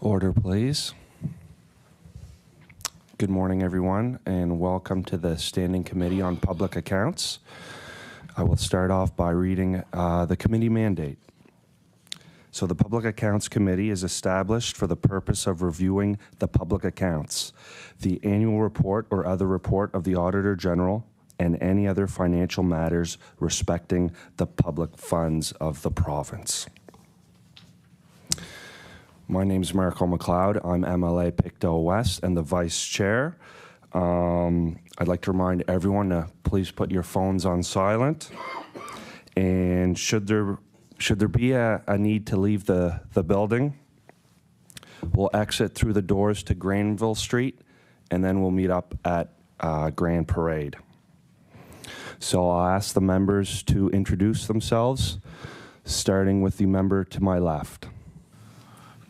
Order, please. Good morning, everyone, and welcome to the Standing Committee on Public Accounts. I will start off by reading the committee mandate. So the Public Accounts Committee is established for the purpose of reviewing the public accounts, the annual report or other report of the Auditor General, and any other financial matters respecting the public funds of the province. My name is Marco McLeod. I'm MLA Pictou West and the Vice Chair. I'd like to remind everyone to please put your phones on silent. And should there Should there be a need to leave the building, we'll exit through the doors to Granville Street, and then we'll meet up at Grand Parade. So I'll ask the members to introduce themselves, starting with the member to my left.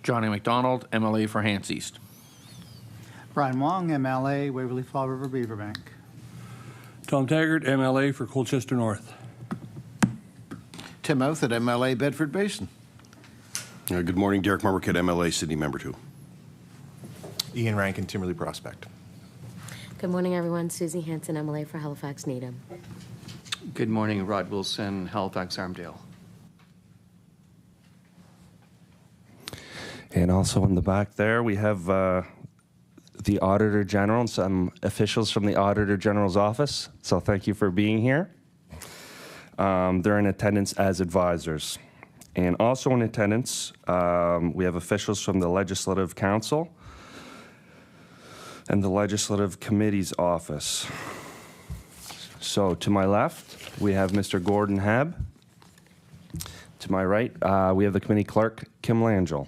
Johnny McDonald, MLA for Hants East. Brian Wong, MLA, Waverly Fall River Beaverbank. Tom Taggart, MLA for Colchester North. Tim Outhit, MLA, Bedford Basin. Good morning, Derek Marmarket, MLA, Sydney Member 2. Ian Rankin, Timberley Prospect. Good morning, everyone. Susie Hanson, MLA for Halifax Needham. Good morning, Rod Wilson, Halifax Armdale. And also in the back there, we have the Auditor General and some officials from the Auditor General's office. So thank you for being here. They're in attendance as advisors. And also in attendance, we have officials from the Legislative Council and the Legislative Committee's office. So to my left, we have Mr. Gordon Hebb. To my right, we have the committee clerk, Kim Langell.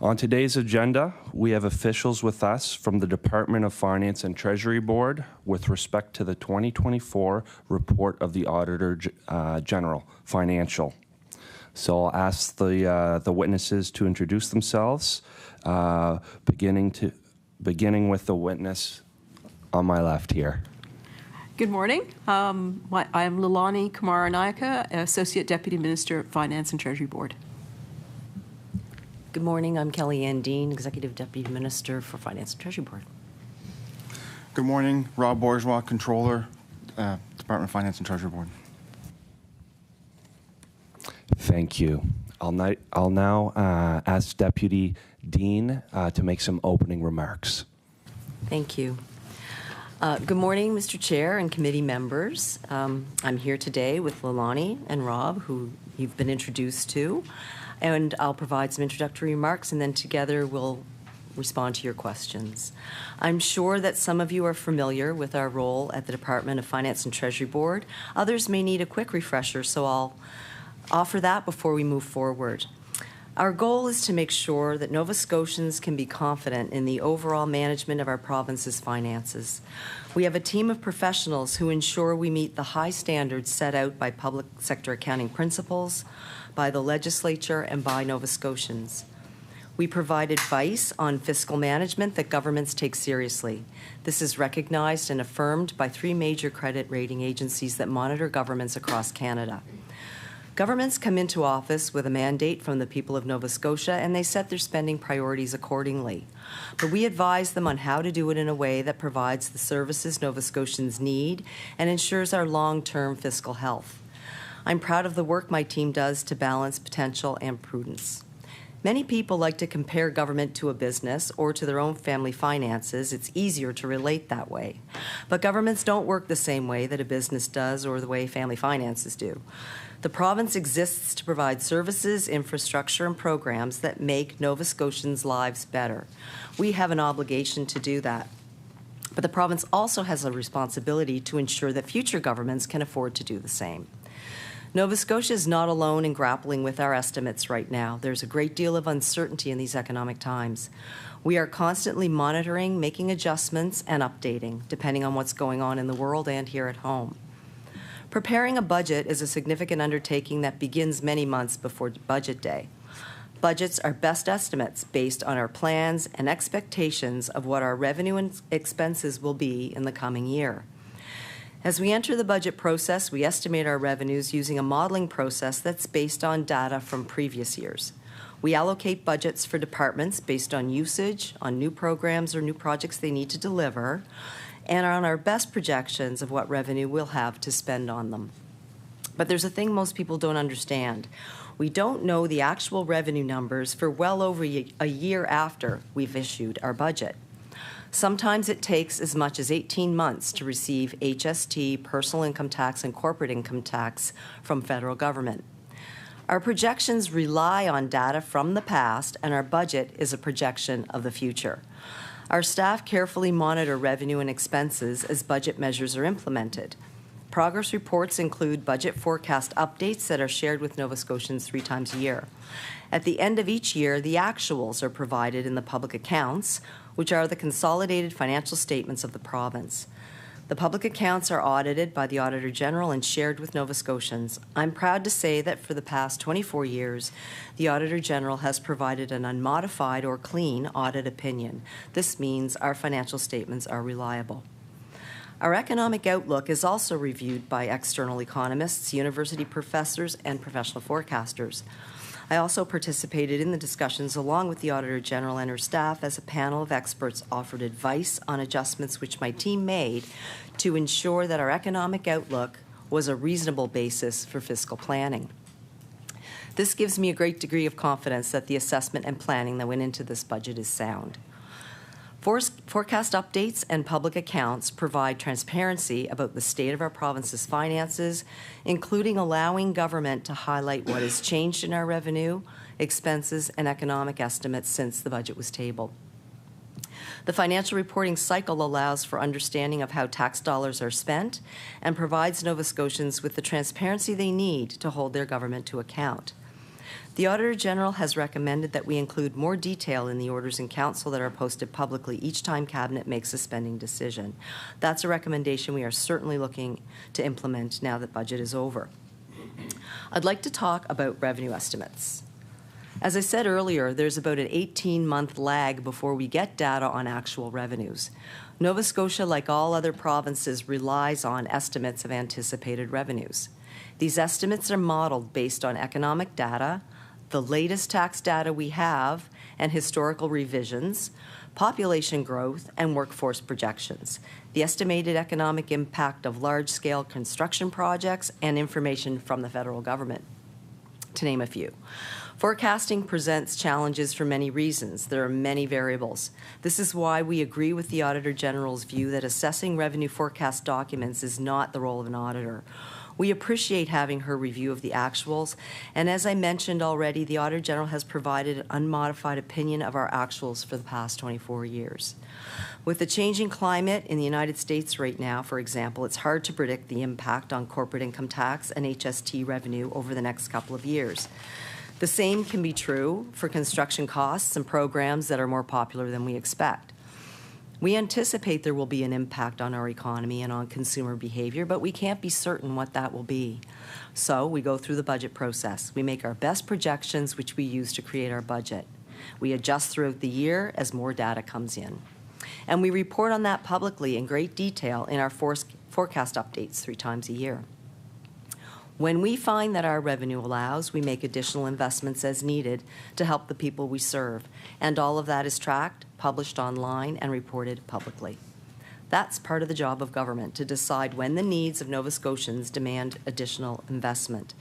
On today's agenda, we have officials with us from the Department of Finance and Treasury Board with respect to the 2024 report of the Auditor General Financial. So I'll ask the witnesses to introduce themselves, beginning with the witness on my left here. Good morning. I'm Lilani Kumaranayake, Associate Deputy Minister of Finance and Treasury Board. Good morning. I'm Kelliann Dean, Executive Deputy Minister for Finance and Treasury Board. Good morning. Rob Bourgeois, Controller, Department of Finance and Treasury Board. Thank you. I'll now ask Deputy Dean to make some opening remarks. Thank you. Good morning, Mr. Chair and committee members. I'm here today with Lilani and Rob, who you've been introduced to, and I'll provide some introductory remarks, and then together we'll respond to your questions. I'm sure that some of you are familiar with our role at the Department of Finance and Treasury Board. Others may need a quick refresher, so I'll offer that before we move forward. Our goal is to make sure that Nova Scotians can be confident in the overall management of our province's finances. We have a team of professionals who ensure we meet the high standards set out by public sector accounting principles, by the legislature, and by Nova Scotians. We provide advice on fiscal management that governments take seriously. This is recognized and affirmed by 3 major credit rating agencies that monitor governments across Canada. Governments come into office with a mandate from the people of Nova Scotia, and they set their spending priorities accordingly. But we advise them on how to do it in a way that provides the services Nova Scotians need and ensures our long-term fiscal health. I'm proud of the work my team does to balance potential and prudence. Many people like to compare government to a business or to their own family finances. It's easier to relate that way. But governments don't work the same way that a business does or the way family finances do. The province exists to provide services, infrastructure, and programs that make Nova Scotians' lives better. We have an obligation to do that. But the province also has a responsibility to ensure that future governments can afford to do the same. Nova Scotia is not alone in grappling with our estimates right now. There's a great deal of uncertainty in these economic times. We are constantly monitoring, making adjustments, and updating, depending on what's going on in the world and here at home. Preparing a budget is a significant undertaking that begins many months before budget day. Budgets are best estimates based on our plans and expectations of what our revenue and expenses will be in the coming year. As we enter the budget process, we estimate our revenues using a modeling process that's based on data from previous years. We allocate budgets for departments based on usage, on new programs or new projects they need to deliver, and on our best projections of what revenue we'll have to spend on them. But there's a thing most people don't understand. We don't know the actual revenue numbers for well over a year after we've issued our budget. Sometimes it takes as much as 18 months to receive HST, personal income tax, and corporate income tax from federal government. Our projections rely on data from the past, and our budget is a projection of the future. Our staff carefully monitor revenue and expenses as budget measures are implemented. Progress reports include budget forecast updates that are shared with Nova Scotians 3 times a year. At the end of each year, the actuals are provided in the public accounts, which are the consolidated financial statements of the province. The public accounts are audited by the Auditor General and shared with Nova Scotians. I'm proud to say that for the past 24 years, the Auditor General has provided an unmodified or clean audit opinion. This means our financial statements are reliable. Our economic outlook is also reviewed by external economists, university professors, and professional forecasters. I also participated in the discussions along with the Auditor General and her staff as a panel of experts offered advice on adjustments which my team made to ensure that our economic outlook was a reasonable basis for fiscal planning. This gives me a great degree of confidence that the assessment and planning that went into this budget is sound. Forecast updates and public accounts provide transparency about the state of our province's finances, including allowing government to highlight what has changed in our revenue, expenses, and economic estimates since the budget was tabled. The financial reporting cycle allows for understanding of how tax dollars are spent and provides Nova Scotians with the transparency they need to hold their government to account. The Auditor General has recommended that we include more detail in the orders in council that are posted publicly each time Cabinet makes a spending decision. That's a recommendation we are certainly looking to implement now that budget is over. I'd like to talk about revenue estimates. As I said earlier, there's about an 18-month lag before we get data on actual revenues. Nova Scotia, like all other provinces, relies on estimates of anticipated revenues. These estimates are modeled based on economic data, the latest tax data we have, and historical revisions, population growth, and workforce projections, the estimated economic impact of large-scale construction projects, and information from the federal government, to name a few. Forecasting presents challenges for many reasons. There are many variables. This is why we agree with the Auditor General's view that assessing revenue forecast documents is not the role of an auditor. We appreciate having her review of the actuals, and as I mentioned already, the Auditor General has provided an unmodified opinion of our actuals for the past 24 years. With the changing climate in the United States right now, for example, it's hard to predict the impact on corporate income tax and HST revenue over the next couple of years. The same can be true for construction costs and programs that are more popular than we expect. We anticipate there will be an impact on our economy and on consumer behavior, but we can't be certain what that will be. So we go through the budget process. We make our best projections, which we use to create our budget. We adjust throughout the year as more data comes in. And we report on that publicly in great detail in our forecast updates 3 times a year. When we find that our revenue allows, we make additional investments as needed to help the people we serve. And all of that is tracked, published online, and reported publicly. That's part of the job of government, to decide when the needs of Nova Scotians demand additional investment.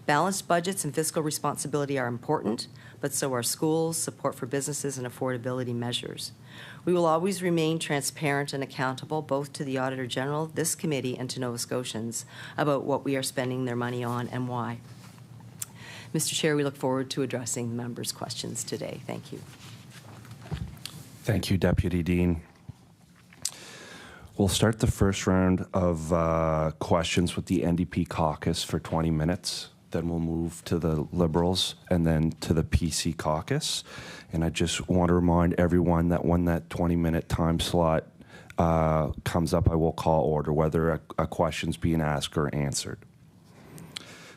Balanced budgets and fiscal responsibility are important, but so are schools, support for businesses, and affordability measures. We will always remain transparent and accountable both to the Auditor General, this committee, and to Nova Scotians about what we are spending their money on and why. Mr. Chair, we look forward to addressing the members' questions today. Thank you. Thank you, Deputy Dean. We'll start the first round of questions with the NDP Caucus for 20 minutes. Then we'll move to the Liberals and then to the PC Caucus. And I just want to remind everyone that when that 20-minute time slot comes up, I will call order, whether a question's being asked or answered.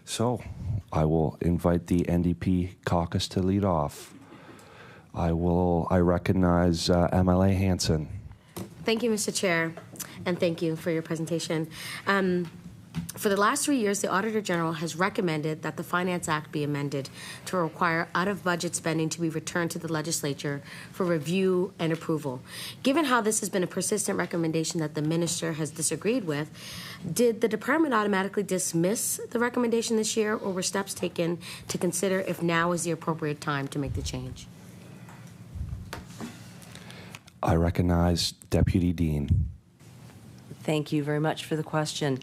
So I will invite the NDP Caucus to lead off. I recognize MLA Hanson. Thank you, Mr. Chair, and thank you for your presentation. For the last 3 years, the Auditor General has recommended that the Finance Act be amended to require out-of-budget spending to be returned to the legislature for review and approval. Given how this has been a persistent recommendation that the minister has disagreed with, did the department automatically dismiss the recommendation this year, or were steps taken to consider if now is the appropriate time to make the change? I recognize Deputy Dean. Thank you very much for the question.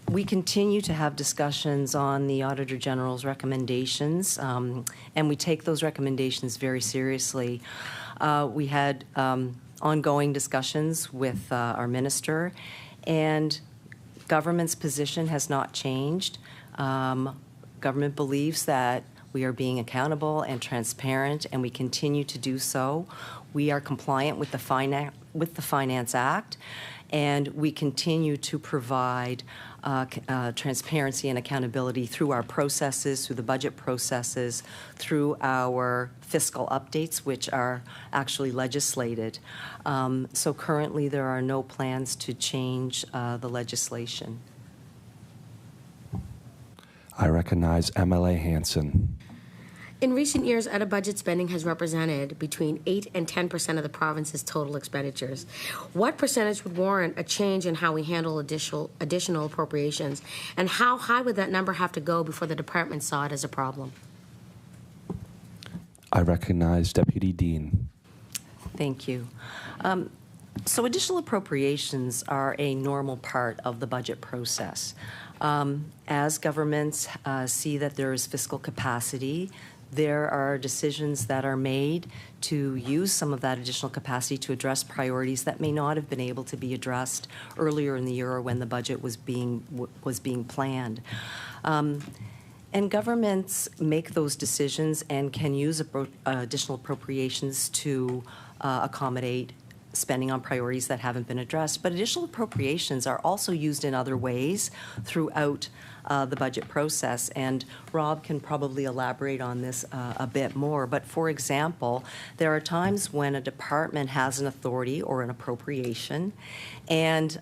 We continue to have discussions on the Auditor General's recommendations, and we take those recommendations very seriously. We had ongoing discussions with our minister, and Government's position has not changed. Government believes that we are being accountable and transparent, and we continue to do so. We are compliant with the Finance Act, and we continue to provide transparency and accountability through our processes, through the budget processes, through our fiscal updates, which are actually legislated. So currently, there are no plans to change the legislation. I recognize MLA Hanson. In recent years, out-of-budget spending has represented between 8 and 10% of the province's total expenditures. What percentage would warrant a change in how we handle additional appropriations, and how high would that number have to go before the department saw it as a problem? I recognize Deputy Dean. Thank you. So additional appropriations are a normal part of the budget process. As governments see that there is fiscal capacity, there are decisions that are made to use some of that additional capacity to address priorities that may not have been able to be addressed earlier in the year or when the budget was being planned. And governments make those decisions and can use additional appropriations to accommodate spending on priorities that haven't been addressed. But additional appropriations are also used in other ways throughout the budget process, and Rob can probably elaborate on this a bit more. But for example, there are times when a department has an authority or an appropriation, and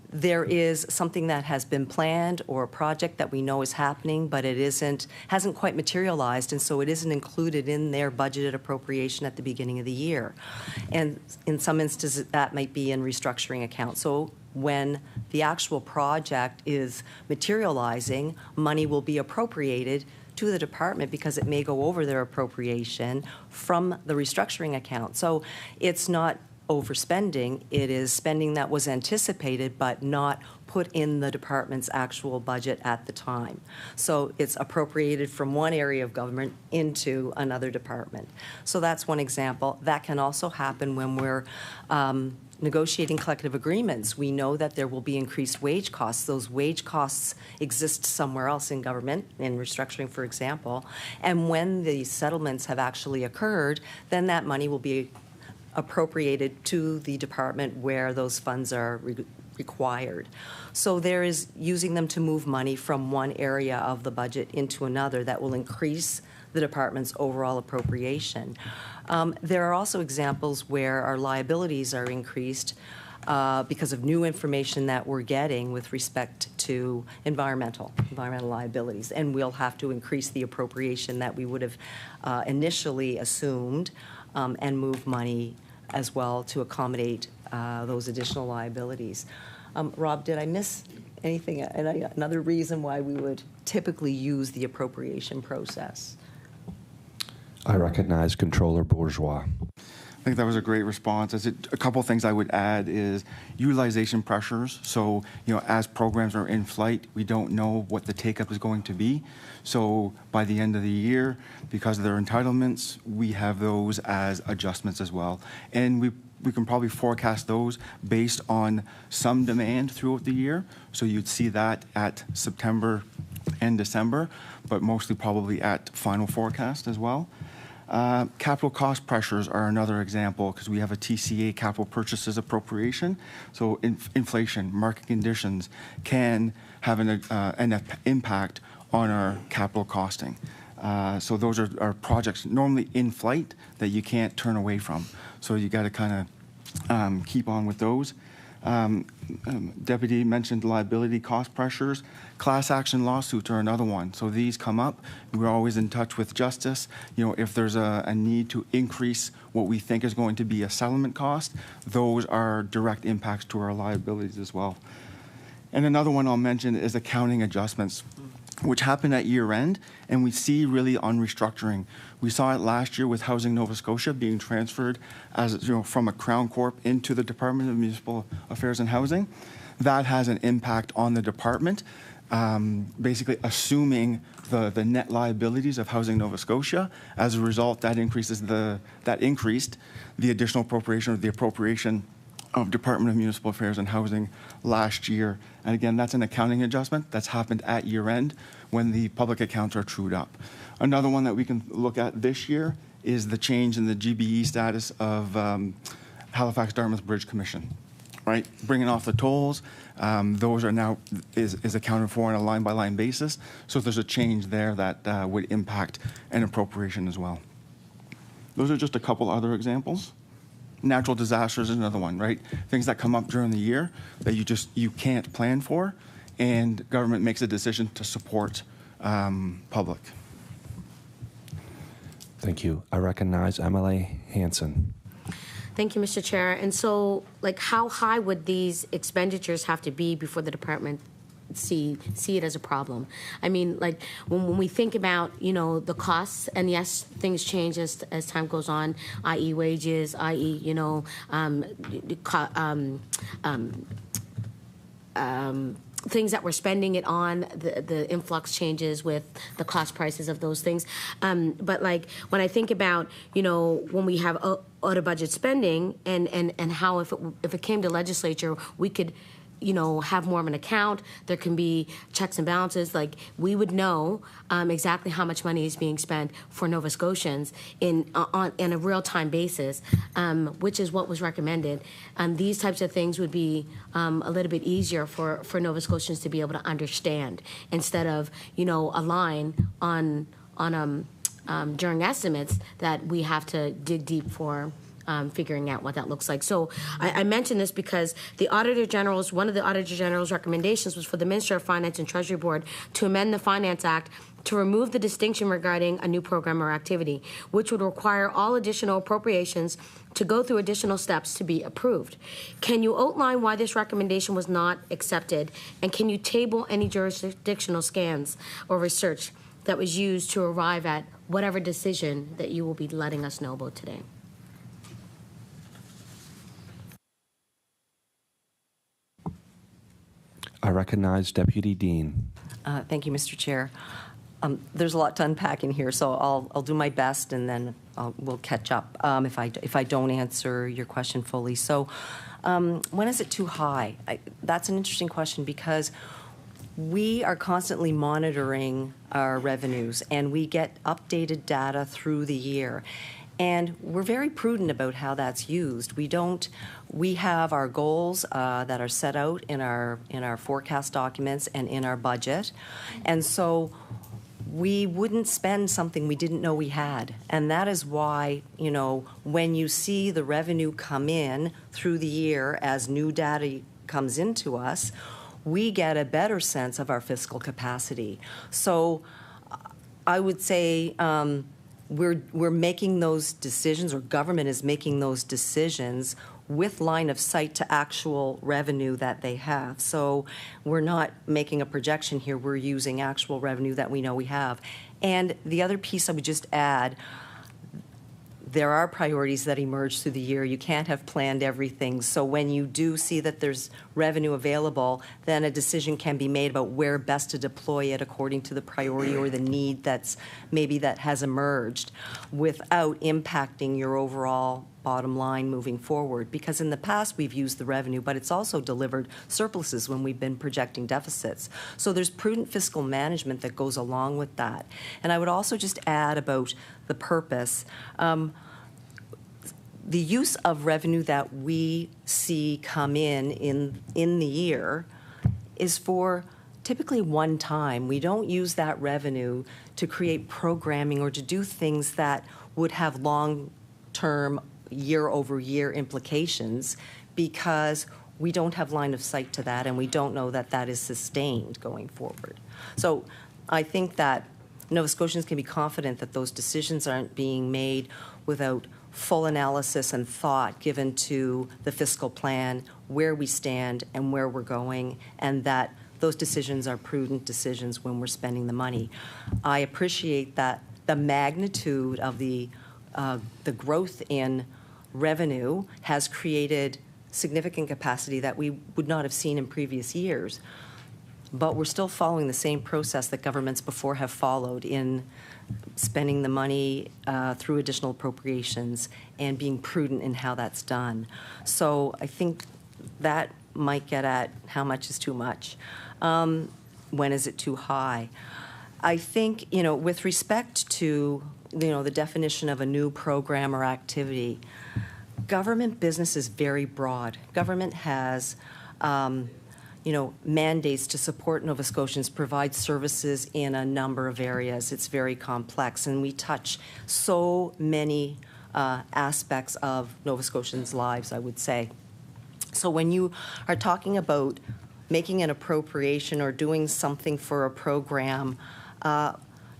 there is something that has been planned or a project that we know is happening, but it hasn't quite materialized, and so it isn't included in their budgeted appropriation at the beginning of the year. And in some instances, that might be in restructuring accounts. So when the actual project is materializing, money will be appropriated to the department because it may go over their appropriation from the restructuring account. So it's not overspending, it is spending that was anticipated but not put in the department's actual budget at the time. So it's appropriated from one area of government into another department. So that's one example. That can also happen when we're negotiating collective agreements. We know that there will be increased wage costs. Those wage costs exist somewhere else in government, in restructuring, for example. And when the settlements have actually occurred, then that money will be appropriated to the department where those funds are required. So there is using them to move money from one area of the budget into another that will increase the department's overall appropriation. There are also examples where our liabilities are increased because of new information that we're getting with respect to environmental liabilities, and we'll have to increase the appropriation that we would have initially assumed and move money as well to accommodate those additional liabilities. Rob, did I miss anything? Another reason why we would typically use the appropriation process? I recognize Controller Bourgeois. I think that was a great response. A couple things I would add is utilization pressures. So, as programs are in flight, we don't know what the take-up is going to be. So by the end of the year, because of their entitlements, we have those as adjustments as well. And we can probably forecast those based on some demand throughout the year. So you'd see that at September and December, but mostly probably at final forecast as well. Capital cost pressures are another example because we have a TCA capital purchases appropriation. So inflation, market conditions can have an impact on our capital costing. So those are projects normally in flight that you can't turn away from. So you got to kind of keep on with those. Deputy mentioned liability cost pressures. Class action lawsuits are another one. So these come up. We're always in touch with justice. If there's a need to increase what we think is going to be a settlement cost, those are direct impacts to our liabilities as well. And another one I'll mention is accounting adjustments, which happen at year end, and we see really on restructuring. We saw it last year with Housing Nova Scotia being transferred from a Crown Corp into the Department of Municipal Affairs and Housing. That has an impact on the department, basically assuming the net liabilities of Housing Nova Scotia. As a result, that increased the additional appropriation or the appropriation of Department of Municipal Affairs and Housing last year. And again, that's an accounting adjustment that's happened at year end when the public accounts are trued up. Another one that we can look at this year is the change in the GBE status of Halifax-Dartmouth Bridge Commission, right? Bringing off the tolls, those are now is accounted for on a line-by-line basis. So there's a change there that would impact an appropriation as well. Those are just a couple other examples. Natural disasters is another one, right? Things that come up during the year that you can't plan for, and government makes a decision to support public. Thank you. I recognize MLA Hanson. Thank you, Mr. Chair. And so, like, how high would these expenditures have to be before the department see it as a problem? I mean, like, when we think about, you know, the costs, and yes, things change as time goes on, i.e. wages, i.e., you know, things that we're spending it on, the influx changes with the cost prices of those things. But like when I think about, you know, when we have out of budget spending and how if it came to legislature, we could, you know, have more of an account. There can be checks and balances. Like we would know exactly how much money is being spent for Nova Scotians in a real-time basis, which is what was recommended. These types of things would be a little bit easier for Nova Scotians to be able to understand instead of, you know, a line on during estimates that we have to dig deep for. Figuring out what that looks like. So I mention this because one of the Auditor General's recommendations was for the Minister of Finance and Treasury Board to amend the Finance Act to remove the distinction regarding a new program or activity, which would require all additional appropriations to go through additional steps to be approved. Can you outline why this recommendation was not accepted, and can you table any jurisdictional scans or research that was used to arrive at whatever decision that you will be letting us know about today? I recognize Deputy Dean. Thank you, Mr. Chair. There's a lot to unpack in here, so I'll do my best, and then we'll catch up if I don't answer your question fully. So, when is it too high? That's an interesting question because we are constantly monitoring our revenues, and we get updated data through the year. And we're very prudent about how that's used. We have our goals that are set out in our forecast documents and in our budget. And so we wouldn't spend something we didn't know we had. And that is why, you know, when you see the revenue come in through the year as new data comes into us, we get a better sense of our fiscal capacity. So I would say, we're making those decisions, or government is making those decisions with line of sight to actual revenue that they have. So we're not making a projection here, we're using actual revenue that we know we have. And the other piece I would just add, there are priorities that emerge through the year. You can't have planned everything. So when you do see that there's revenue available, then a decision can be made about where best to deploy it according to the priority or the need that has emerged without impacting your overall bottom line moving forward. Because in the past we've used the revenue, but it's also delivered surpluses when we've been projecting deficits. So there's prudent fiscal management that goes along with that. And I would also just add about the purpose. The use of revenue that we see come in the year is for typically one time. We don't use that revenue to create programming or to do things that would have long-term, year-over-year implications because we don't have line of sight to that and we don't know that that is sustained going forward. So I think that Nova Scotians can be confident that those decisions aren't being made without full analysis and thought given to the fiscal plan, where we stand and where we're going, and that those decisions are prudent decisions when we're spending the money. I appreciate that the magnitude of the growth in revenue has created significant capacity that we would not have seen in previous years. But we're still following the same process that governments before have followed in spending the money through additional appropriations and being prudent in how that's done. So I think that might get at how much is too much. When is it too high? I think, with respect to, the definition of a new program or activity, government business is very broad. Government has, mandates to support Nova Scotians, provide services in a number of areas. It's very complex, and we touch so many aspects of Nova Scotians' lives, I would say. So when you are talking about making an appropriation or doing something for a program,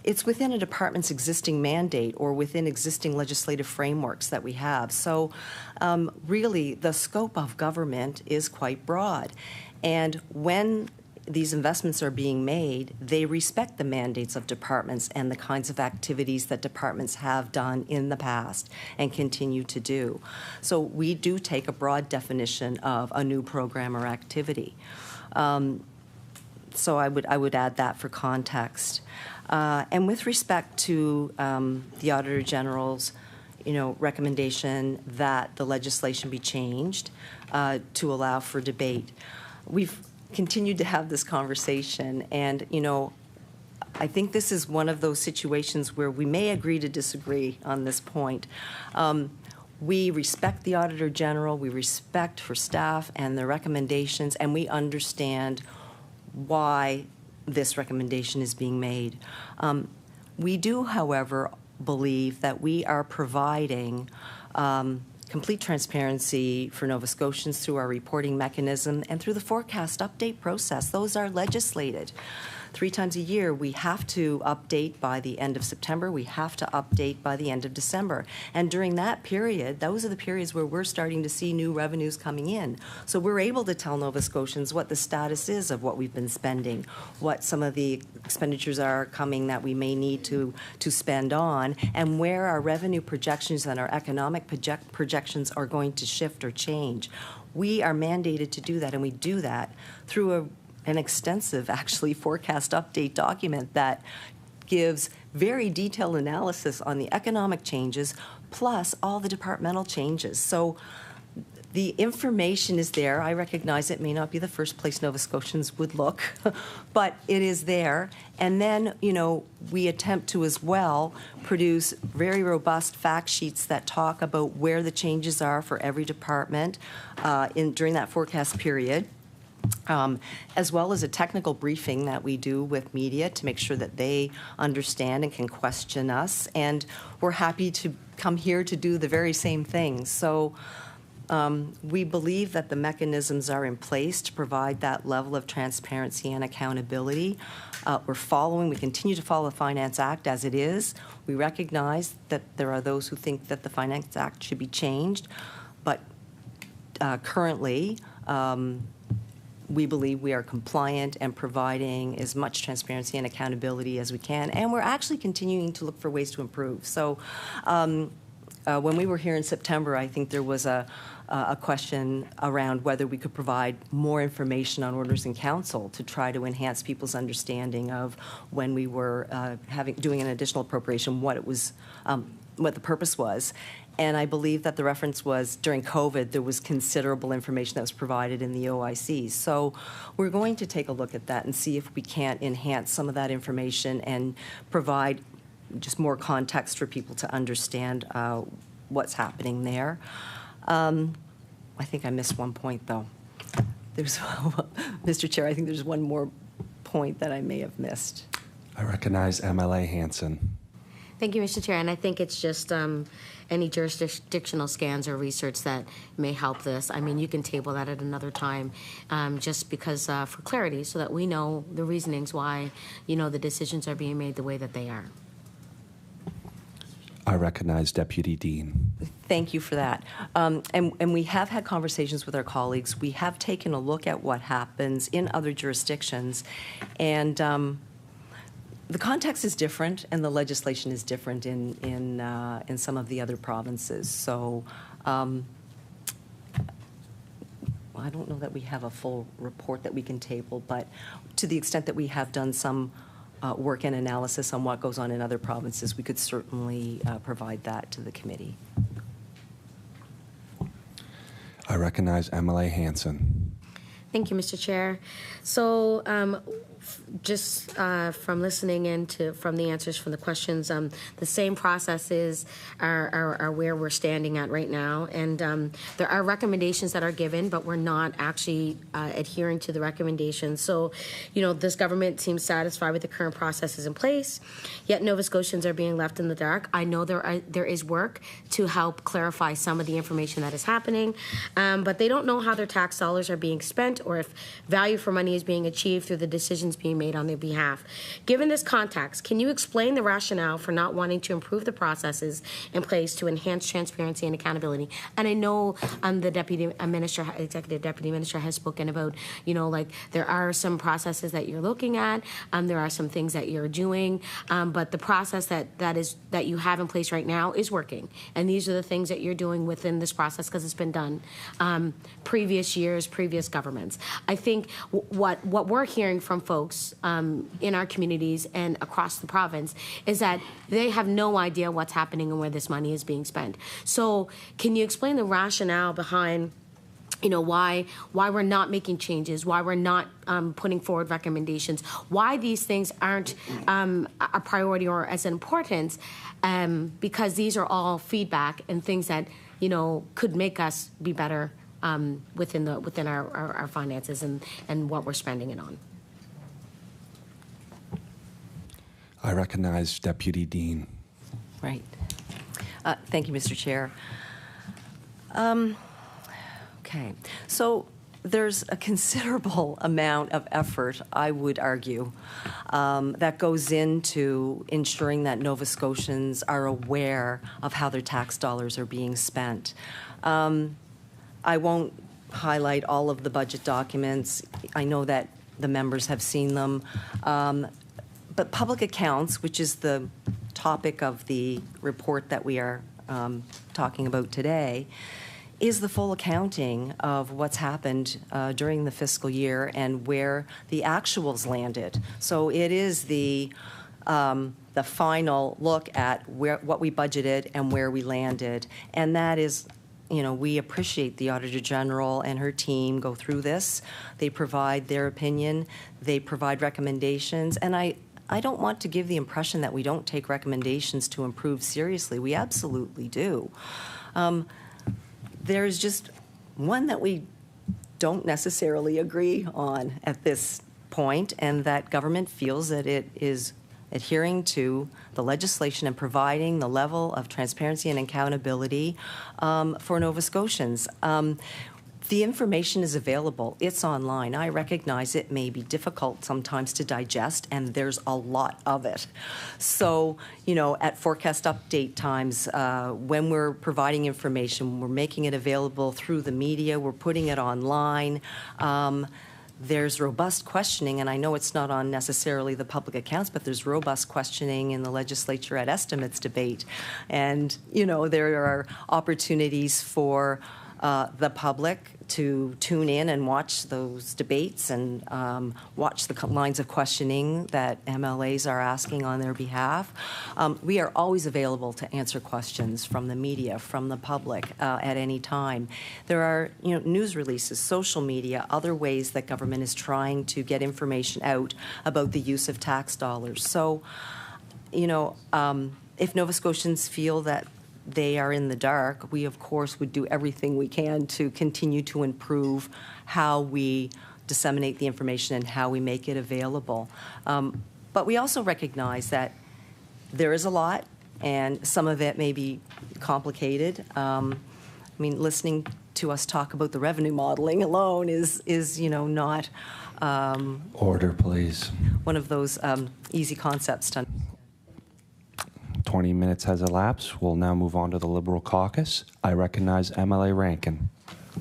it's within a department's existing mandate or within existing legislative frameworks that we have. So really, the scope of government is quite broad. And when these investments are being made, they respect the mandates of departments and the kinds of activities that departments have done in the past and continue to do. So we do take a broad definition of a new program or activity. So I would add that for context. And with respect to the Auditor General's, recommendation that the legislation be changed to allow for debate, we've continued to have this conversation, and I think this is one of those situations where we may agree to disagree on this point. We respect the Auditor General, we respect her staff and their recommendations, and we understand why this recommendation is being made. We do, however, believe that we are providing complete transparency for Nova Scotians through our reporting mechanism and through the forecast update process. Those are legislated. 3 times a year, we have to update by the end of September. We have to update by the end of December. And during that period, those are the periods where we're starting to see new revenues coming in. So we're able to tell Nova Scotians what the status is of what we've been spending, what some of the expenditures are coming that we may need to spend on, and where our revenue projections and our economic projections are going to shift or change. We are mandated to do that, and we do that through an extensive, actually, forecast update document that gives very detailed analysis on the economic changes, plus all the departmental changes. So the information is there. I recognize it may not be the first place Nova Scotians would look, but it is there. And then, we attempt to as well produce very robust fact sheets that talk about where the changes are for every department during that forecast period. As well as a technical briefing that we do with media to make sure that they understand and can question us. And we're happy to come here to do the very same thing. So we believe that the mechanisms are in place to provide that level of transparency and accountability. We continue to follow the Finance Act as it is. We recognize that there are those who think that the Finance Act should be changed, but currently, we believe we are compliant and providing as much transparency and accountability as we can, and we're actually continuing to look for ways to improve. So when we were here in September, I think there was a question around whether we could provide more information on orders in council to try to enhance people's understanding of when we were doing an additional appropriation, what the purpose was. And I believe that the reference was during COVID, there was considerable information that was provided in the OIC. So we're going to take a look at that and see if we can't enhance some of that information and provide just more context for people to understand what's happening there. I think I missed one point, though. Mr. Chair, I think there's one more point that I may have missed. I recognize MLA Hanson. Thank you, Mr. Chair. And I think it's just any jurisdictional scans or research that may help this. I mean, you can table that at another time just because for clarity so that we know the reasonings why, the decisions are being made the way that they are. I recognize Deputy Dean. Thank you for that. And we have had conversations with our colleagues. We have taken a look at what happens in other jurisdictions. And the context is different, and the legislation is different in some of the other provinces. So I don't know that we have a full report that we can table, but to the extent that we have done some work and analysis on what goes on in other provinces, we could certainly provide that to the committee. I recognize MLA Hanson. Thank you, Mr. Chair. So, just from listening from the answers from the questions, the same processes are where we're standing at right now, and there are recommendations that are given, but we're not actually adhering to the recommendations. So, this government seems satisfied with the current processes in place, yet Nova Scotians are being left in the dark. I know there is work to help clarify some of the information that is happening, but they don't know how their tax dollars are being spent or if value for money is being achieved through the decisions being made on their behalf. Given this context, can you explain the rationale for not wanting to improve the processes in place to enhance transparency and accountability? And I know the executive deputy minister has spoken about, there are some processes that you're looking at, there are some things that you're doing, but the process that you have in place right now is working. And these are the things that you're doing within this process because it's been done previous years, previous governments. I think what we're hearing from folks in our communities and across the province is that they have no idea what's happening and where this money is being spent. So can you explain the rationale behind why we're not making changes, why we're not putting forward recommendations, why these things aren't a priority or as importance, because these are all feedback and things that could make us be better within our finances and what we're spending it on. I recognize Deputy Dean. Right. Thank you, Mr. Chair. Okay. So there's a considerable amount of effort, I would argue, that goes into ensuring that Nova Scotians are aware of how their tax dollars are being spent. I won't highlight all of the budget documents. I know that the members have seen them. But public accounts, which is the topic of the report that we are talking about today, is the full accounting of what's happened during the fiscal year and where the actuals landed. So it is the final look at what we budgeted and where we landed. And that is, we appreciate the Auditor General and her team go through this. They provide their opinion. They provide recommendations. And I don't want to give the impression that we don't take recommendations to improve seriously. We absolutely do. There's just one that we don't necessarily agree on at this point, and that government feels that it is adhering to the legislation and providing the level of transparency and accountability for Nova Scotians. The information is available. It's online. I recognize it may be difficult sometimes to digest, and there's a lot of it. So, at forecast update times, when we're providing information, we're making it available through the media, we're putting it online. There's robust questioning, and I know it's not on necessarily the public accounts, but there's robust questioning in the legislature at estimates debate. And, there are opportunities for the public to tune in and watch those debates and watch the lines of questioning that MLAs are asking on their behalf. We are always available to answer questions from the media, from the public at any time. There are news releases, social media, other ways that government is trying to get information out about the use of tax dollars. So, if Nova Scotians feel that they are in the dark, we of course would do everything we can to continue to improve how we disseminate the information and how we make it available. But we also recognize that there is a lot, and some of it may be complicated. Listening to us talk about the revenue modeling alone is not Order, please. one of those easy concepts to 20 minutes has elapsed. We'll now move on to the Liberal Caucus. I recognize MLA Rankin.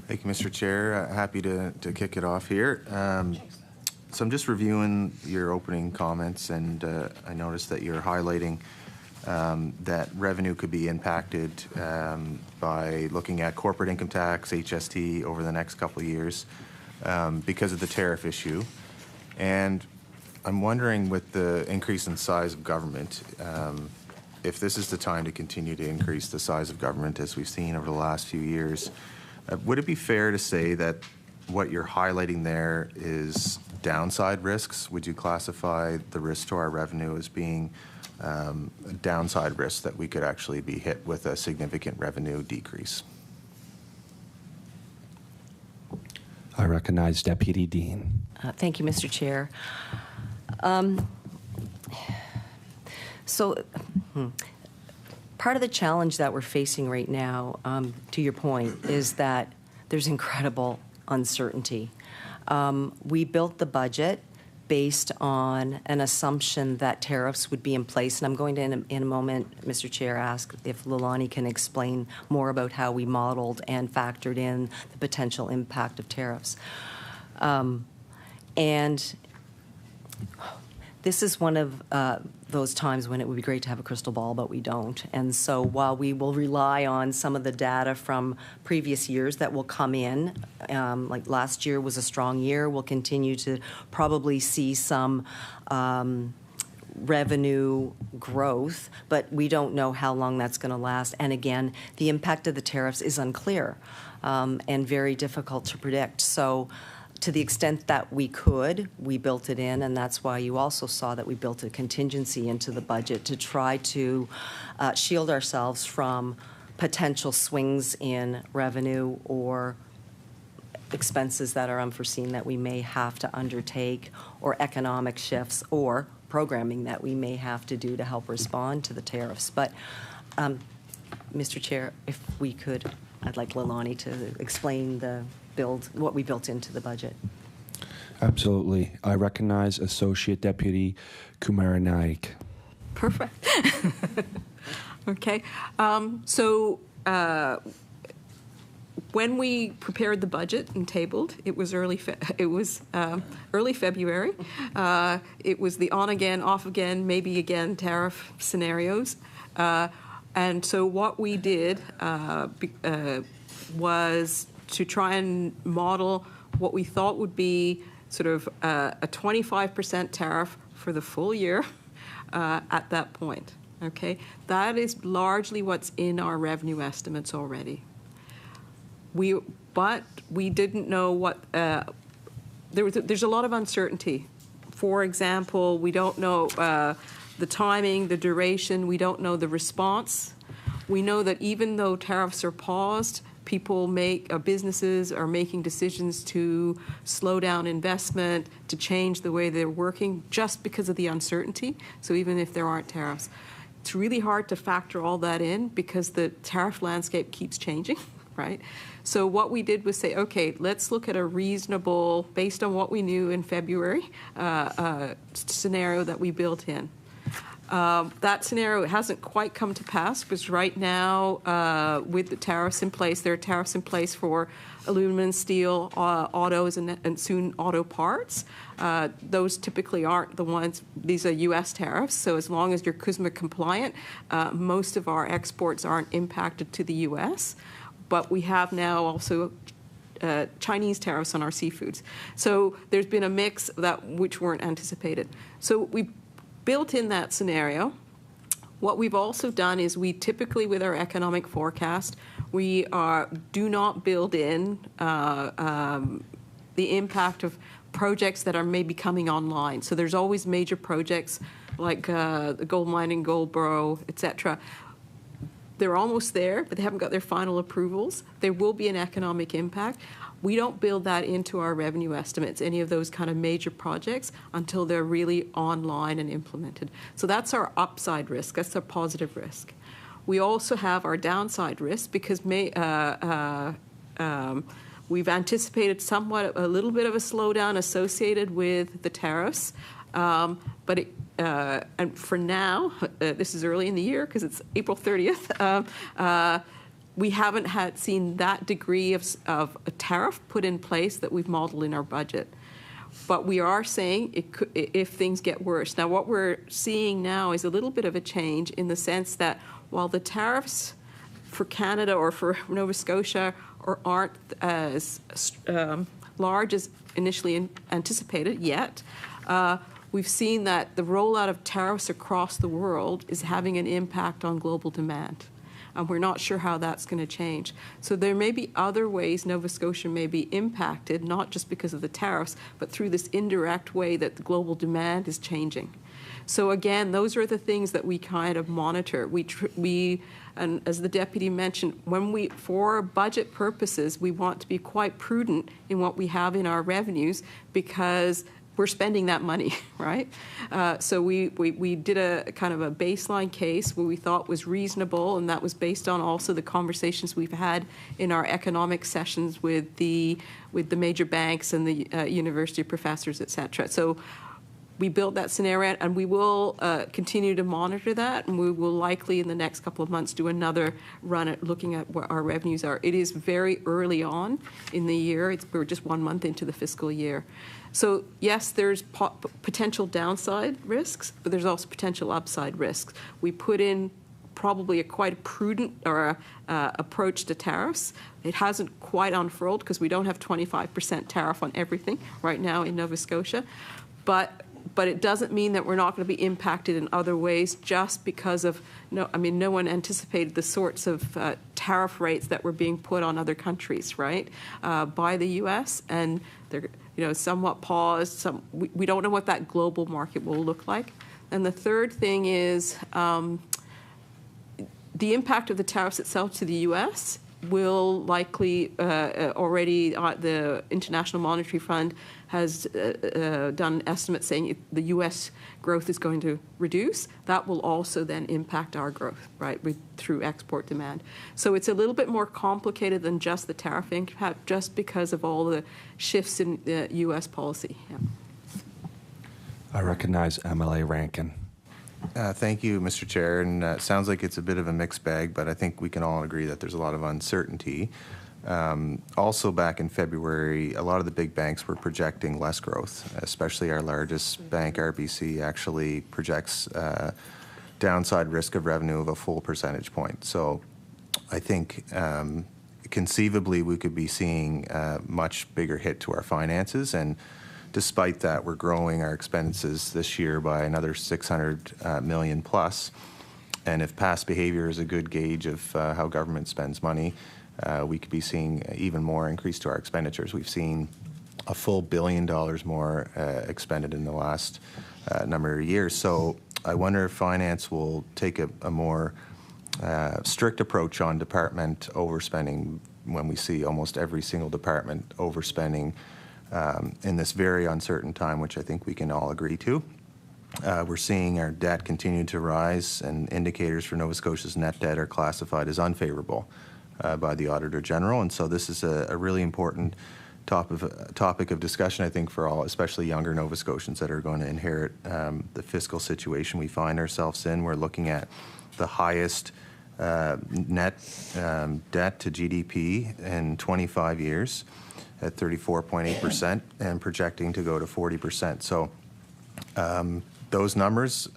Thank you, Mr. Chair. Happy to kick it off here. So I'm just reviewing your opening comments, and I noticed that you're highlighting that revenue could be impacted by looking at corporate income tax, HST, over the next couple of years because of the tariff issue. And I'm wondering, with the increase in size of government, if this is the time to continue to increase the size of government as we've seen over the last few years, Would it be fair to say that what you're highlighting there is downside risks? Would you classify the risk to our revenue as being a downside risk that we could actually be hit with a significant revenue decrease? I recognize Deputy Dean. Thank you, Mr. Chair. Part of the challenge that we're facing right now, to your point, is that there's incredible uncertainty. We built the budget based on an assumption that tariffs would be in place, and I'm going to, in a moment, Mr. Chair, ask if Lilani can explain more about how we modeled and factored in the potential impact of tariffs. And this is one of those times when it would be great to have a crystal ball, but we don't. And so while we will rely on some of the data from previous years that will come in, like last year was a strong year, we'll continue to probably see some revenue growth, but we don't know how long that's going to last. And again, the impact of the tariffs is unclear and very difficult to predict. So to the extent that we could, we built it in, and that's why you also saw that we built a contingency into the budget to try to shield ourselves from potential swings in revenue or expenses that are unforeseen that we may have to undertake, or economic shifts, or programming that we may have to do to help respond to the tariffs. But, Mr. Chair, if we could, I'd like Lilani to explain what we built into the budget. Absolutely. I recognize Associate Deputy Kumaranayake. Perfect. Okay. When we prepared the budget and tabled, it was early February. It was the on again, off again, maybe again tariff scenarios. And so what we did was to try and model what we thought would be sort of a 25% tariff for the full year at that point. Okay, that is largely what's in our revenue estimates already. But we didn't know what there's a lot of uncertainty. For example, we don't know the timing, the duration. We don't know the response. We know that even though tariffs are paused, businesses are making decisions to slow down investment, to change the way they're working just because of the uncertainty. So even if there aren't tariffs, it's really hard to factor all that in because the tariff landscape keeps changing, right? So what we did was say, okay, let's look at a reasonable, based on what we knew in February, scenario that we built in. That scenario hasn't quite come to pass because right now, with the tariffs in place, there are tariffs in place for aluminum, steel, autos, and soon auto parts. Those typically aren't the ones, these are U.S. tariffs, so as long as you're CUSMA compliant, most of our exports aren't impacted to the U.S., but we have now also Chinese tariffs on our seafoods. So there's been a mix which weren't anticipated. So we built in that scenario. What we've also done is we typically, with our economic forecast, we do not build in the impact of projects that are maybe coming online. So there's always major projects like the gold mining, Goldboro, et cetera. They're almost there, but they haven't got their final approvals. There will be an economic impact. We don't build that into our revenue estimates, any of those kind of major projects, until they're really online and implemented. So that's our upside risk. That's our positive risk. We also have our downside risk because we've anticipated a little bit of a slowdown associated with the tariffs. But and for now, this is early in the year because it's April 30th, we haven't seen that degree of a tariff put in place that we've modeled in our budget. But we are saying it could, if things get worse. Now, what we're seeing now is a little bit of a change in the sense that while the tariffs for Canada or for Nova Scotia aren't as large as initially anticipated yet, we've seen that the rollout of tariffs across the world is having an impact on global demand. and we're not sure how that's going to change. So there may be other ways Nova Scotia may be impacted, not just because of the tariffs, but through this indirect way that the global demand is changing. So again, those are the things that we kind of monitor. And as the deputy mentioned, for budget purposes, we want to be quite prudent in what we have in our revenues because we're spending that money, right? So we did a kind of a baseline case where we thought was reasonable, and that was based on also the conversations we've had in our economic sessions with the major banks and the university professors, et cetera. So we built that scenario, and we will continue to monitor that, and we will likely in the next couple of months do another run at looking at what our revenues are. It is very early on in the year. We're just 1 month into the fiscal year. So yes, there's potential downside risks, but there's also potential upside risks. We put in probably a quite prudent approach to tariffs. It hasn't quite unfurled because we don't have 25% tariff on everything right now in Nova Scotia, but it doesn't mean that we're not going to be impacted in other ways just because of, no one anticipated the sorts of tariff rates that were being put on other countries, right, by the U.S., and they're, somewhat paused. We don't know what that global market will look like. And the third thing is the impact of the tariffs itself to the U.S. will likely already the International Monetary Fund has done estimates saying the U.S. growth is going to reduce. That will also then impact our growth, right, through export demand. So it's a little bit more complicated than just the tariff impact, just because of all the shifts in U.S. policy. Yeah. I recognize MLA Rankin. Thank you, Mr. Chair. And it sounds like it's a bit of a mixed bag, but I think we can all agree that there's a lot of uncertainty. Also, back in February, a lot of the big banks were projecting less growth, especially our largest bank, RBC, actually projects downside risk of revenue of a full percentage point. So I think conceivably we could be seeing a much bigger hit to our finances, and despite that, we're growing our expenses this year by another $600 million plus. And if past behavior is a good gauge of how government spends money, we could be seeing even more increase to our expenditures. We've seen a full $1 billion more expended in the last number of years. So I wonder if finance will take a more strict approach on department overspending when we see almost every single department overspending in this very uncertain time, which I think we can all agree to. We're seeing our debt continue to rise, and indicators for Nova Scotia's net debt are classified as unfavorable by the Auditor General. And so this is a really important topic of discussion, I think, for all, especially younger Nova Scotians that are going to inherit the fiscal situation we find ourselves in. We're looking at the highest net debt to GDP in 25 years at 34.8% and projecting to go to 40%. So those numbers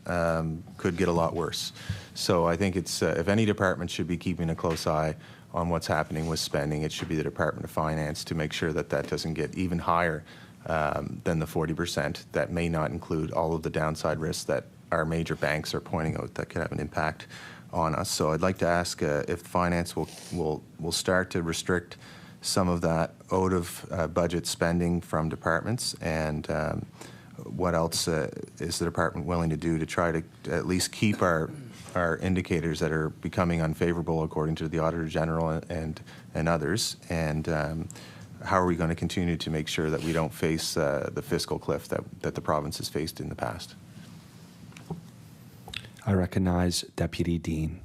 could get a lot worse. So I think it's, if any department should be keeping a close eye on what's happening with spending, it should be the Department of Finance, to make sure that that doesn't get even higher than the 40%. That may not include all of the downside risks that our major banks are pointing out that could have an impact on us. So I'd like to ask if Finance will start to restrict some of that out of budget spending from departments, and what else is the department willing to do to try to at least keep our indicators that are becoming unfavorable according to the Auditor General and others, and how are we going to continue to make sure that we don't face the fiscal cliff that the province has faced in the past? I recognize Deputy Dean.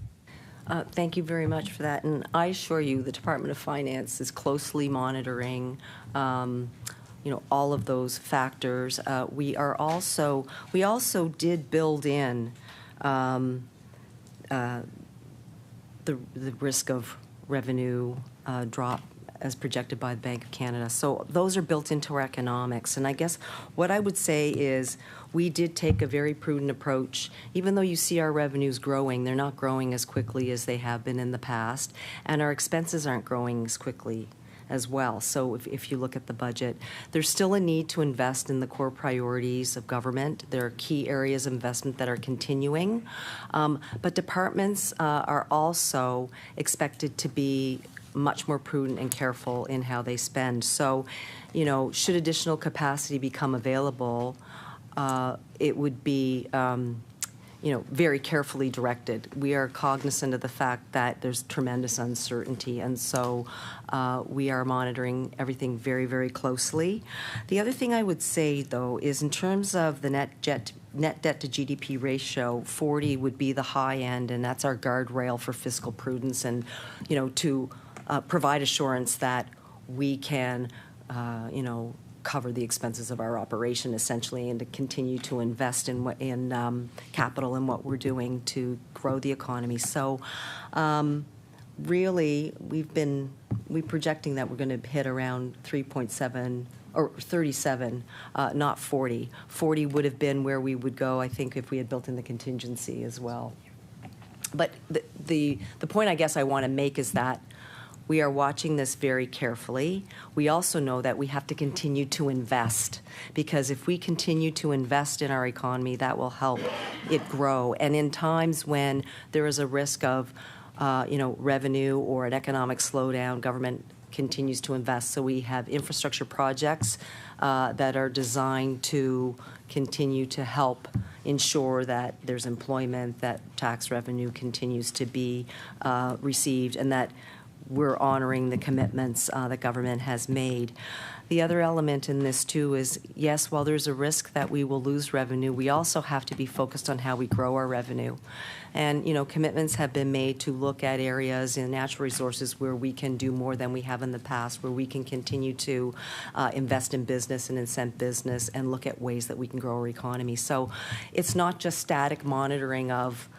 Thank you very much for that. And I assure you the Department of Finance is closely monitoring all of those factors. We also did build in the risk of revenue drop as projected by the Bank of Canada. So those are built into our economics. And I guess what I would say is we did take a very prudent approach. Even though you see our revenues growing, they're not growing as quickly as they have been in the past, and our expenses aren't growing as quickly as well. So if you look at the budget, there's still a need to invest in the core priorities of government. There are key areas of investment that are continuing, but departments are also expected to be much more prudent and careful in how they spend. So, should additional capacity become available, it would be very carefully directed. We are cognizant of the fact that there's tremendous uncertainty, and so we are monitoring everything very, very closely. The other thing I would say, though, is in terms of the net debt to GDP ratio, 40 would be the high end, and that's our guardrail for fiscal prudence and, to provide assurance that we can, cover the expenses of our operation essentially, and to continue to invest in capital and what we're doing to grow the economy. So really, we're projecting that we're going to hit around 3.7 or 37, not 40. 40 would have been where we would go, I think, if we had built in the contingency as well. But the point I guess I want to make is that we are watching this very carefully. We also know that we have to continue to invest, because if we continue to invest in our economy, that will help it grow. And in times when there is a risk of, revenue or an economic slowdown, government continues to invest. So we have infrastructure projects that are designed to continue to help ensure that there's employment, that tax revenue continues to be received, and that we're honoring the commitments that government has made. The other element in this, too, is, yes, while there's a risk that we will lose revenue, we also have to be focused on how we grow our revenue. And, commitments have been made to look at areas in natural resources where we can do more than we have in the past, where we can continue to invest in business and incent business and look at ways that we can grow our economy. So it's not just static monitoring of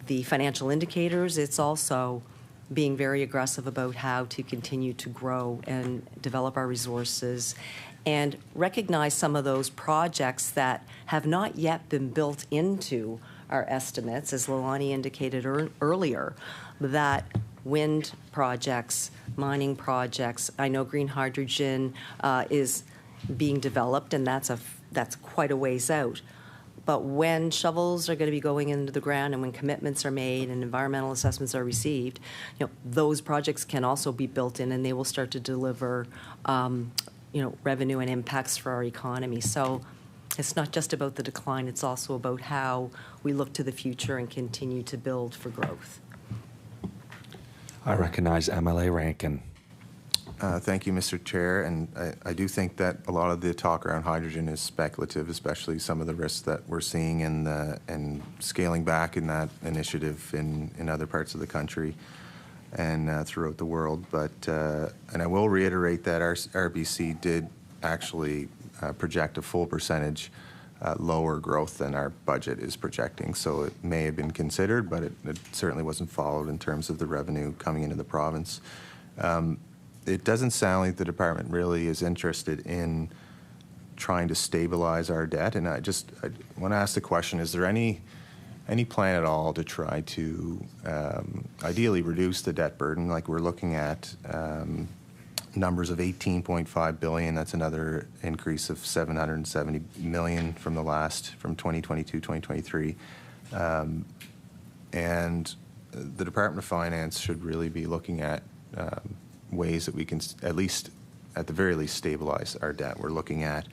the financial indicators, it's also being very aggressive about how to continue to grow and develop our resources and recognize some of those projects that have not yet been built into our estimates, as Lilani indicated earlier, that wind projects, mining projects, I know green hydrogen is being developed, and that's quite a ways out. But when shovels are going to be going into the ground and when commitments are made and environmental assessments are received, those projects can also be built in, and they will start to deliver, revenue and impacts for our economy. So it's not just about the decline, it's also about how we look to the future and continue to build for growth. I recognize MLA Rankin. Thank you, Mr. Chair. And I do think that a lot of the talk around hydrogen is speculative, especially some of the risks that we're seeing and scaling back in that initiative in other parts of the country and throughout the world. But and I will reiterate that our RBC did actually project a full percentage lower growth than our budget is projecting. So it may have been considered, but it certainly wasn't followed in terms of the revenue coming into the province. It doesn't sound like the department really is interested in trying to stabilize our debt. And I want to ask the question, is there any plan at all to try to ideally reduce the debt burden? Like we're looking at numbers of $18.5 billion. That's another increase of $770 million from 2022, 2023. And the Department of Finance should really be looking at ways that we can at the very least stabilize our debt. We're looking at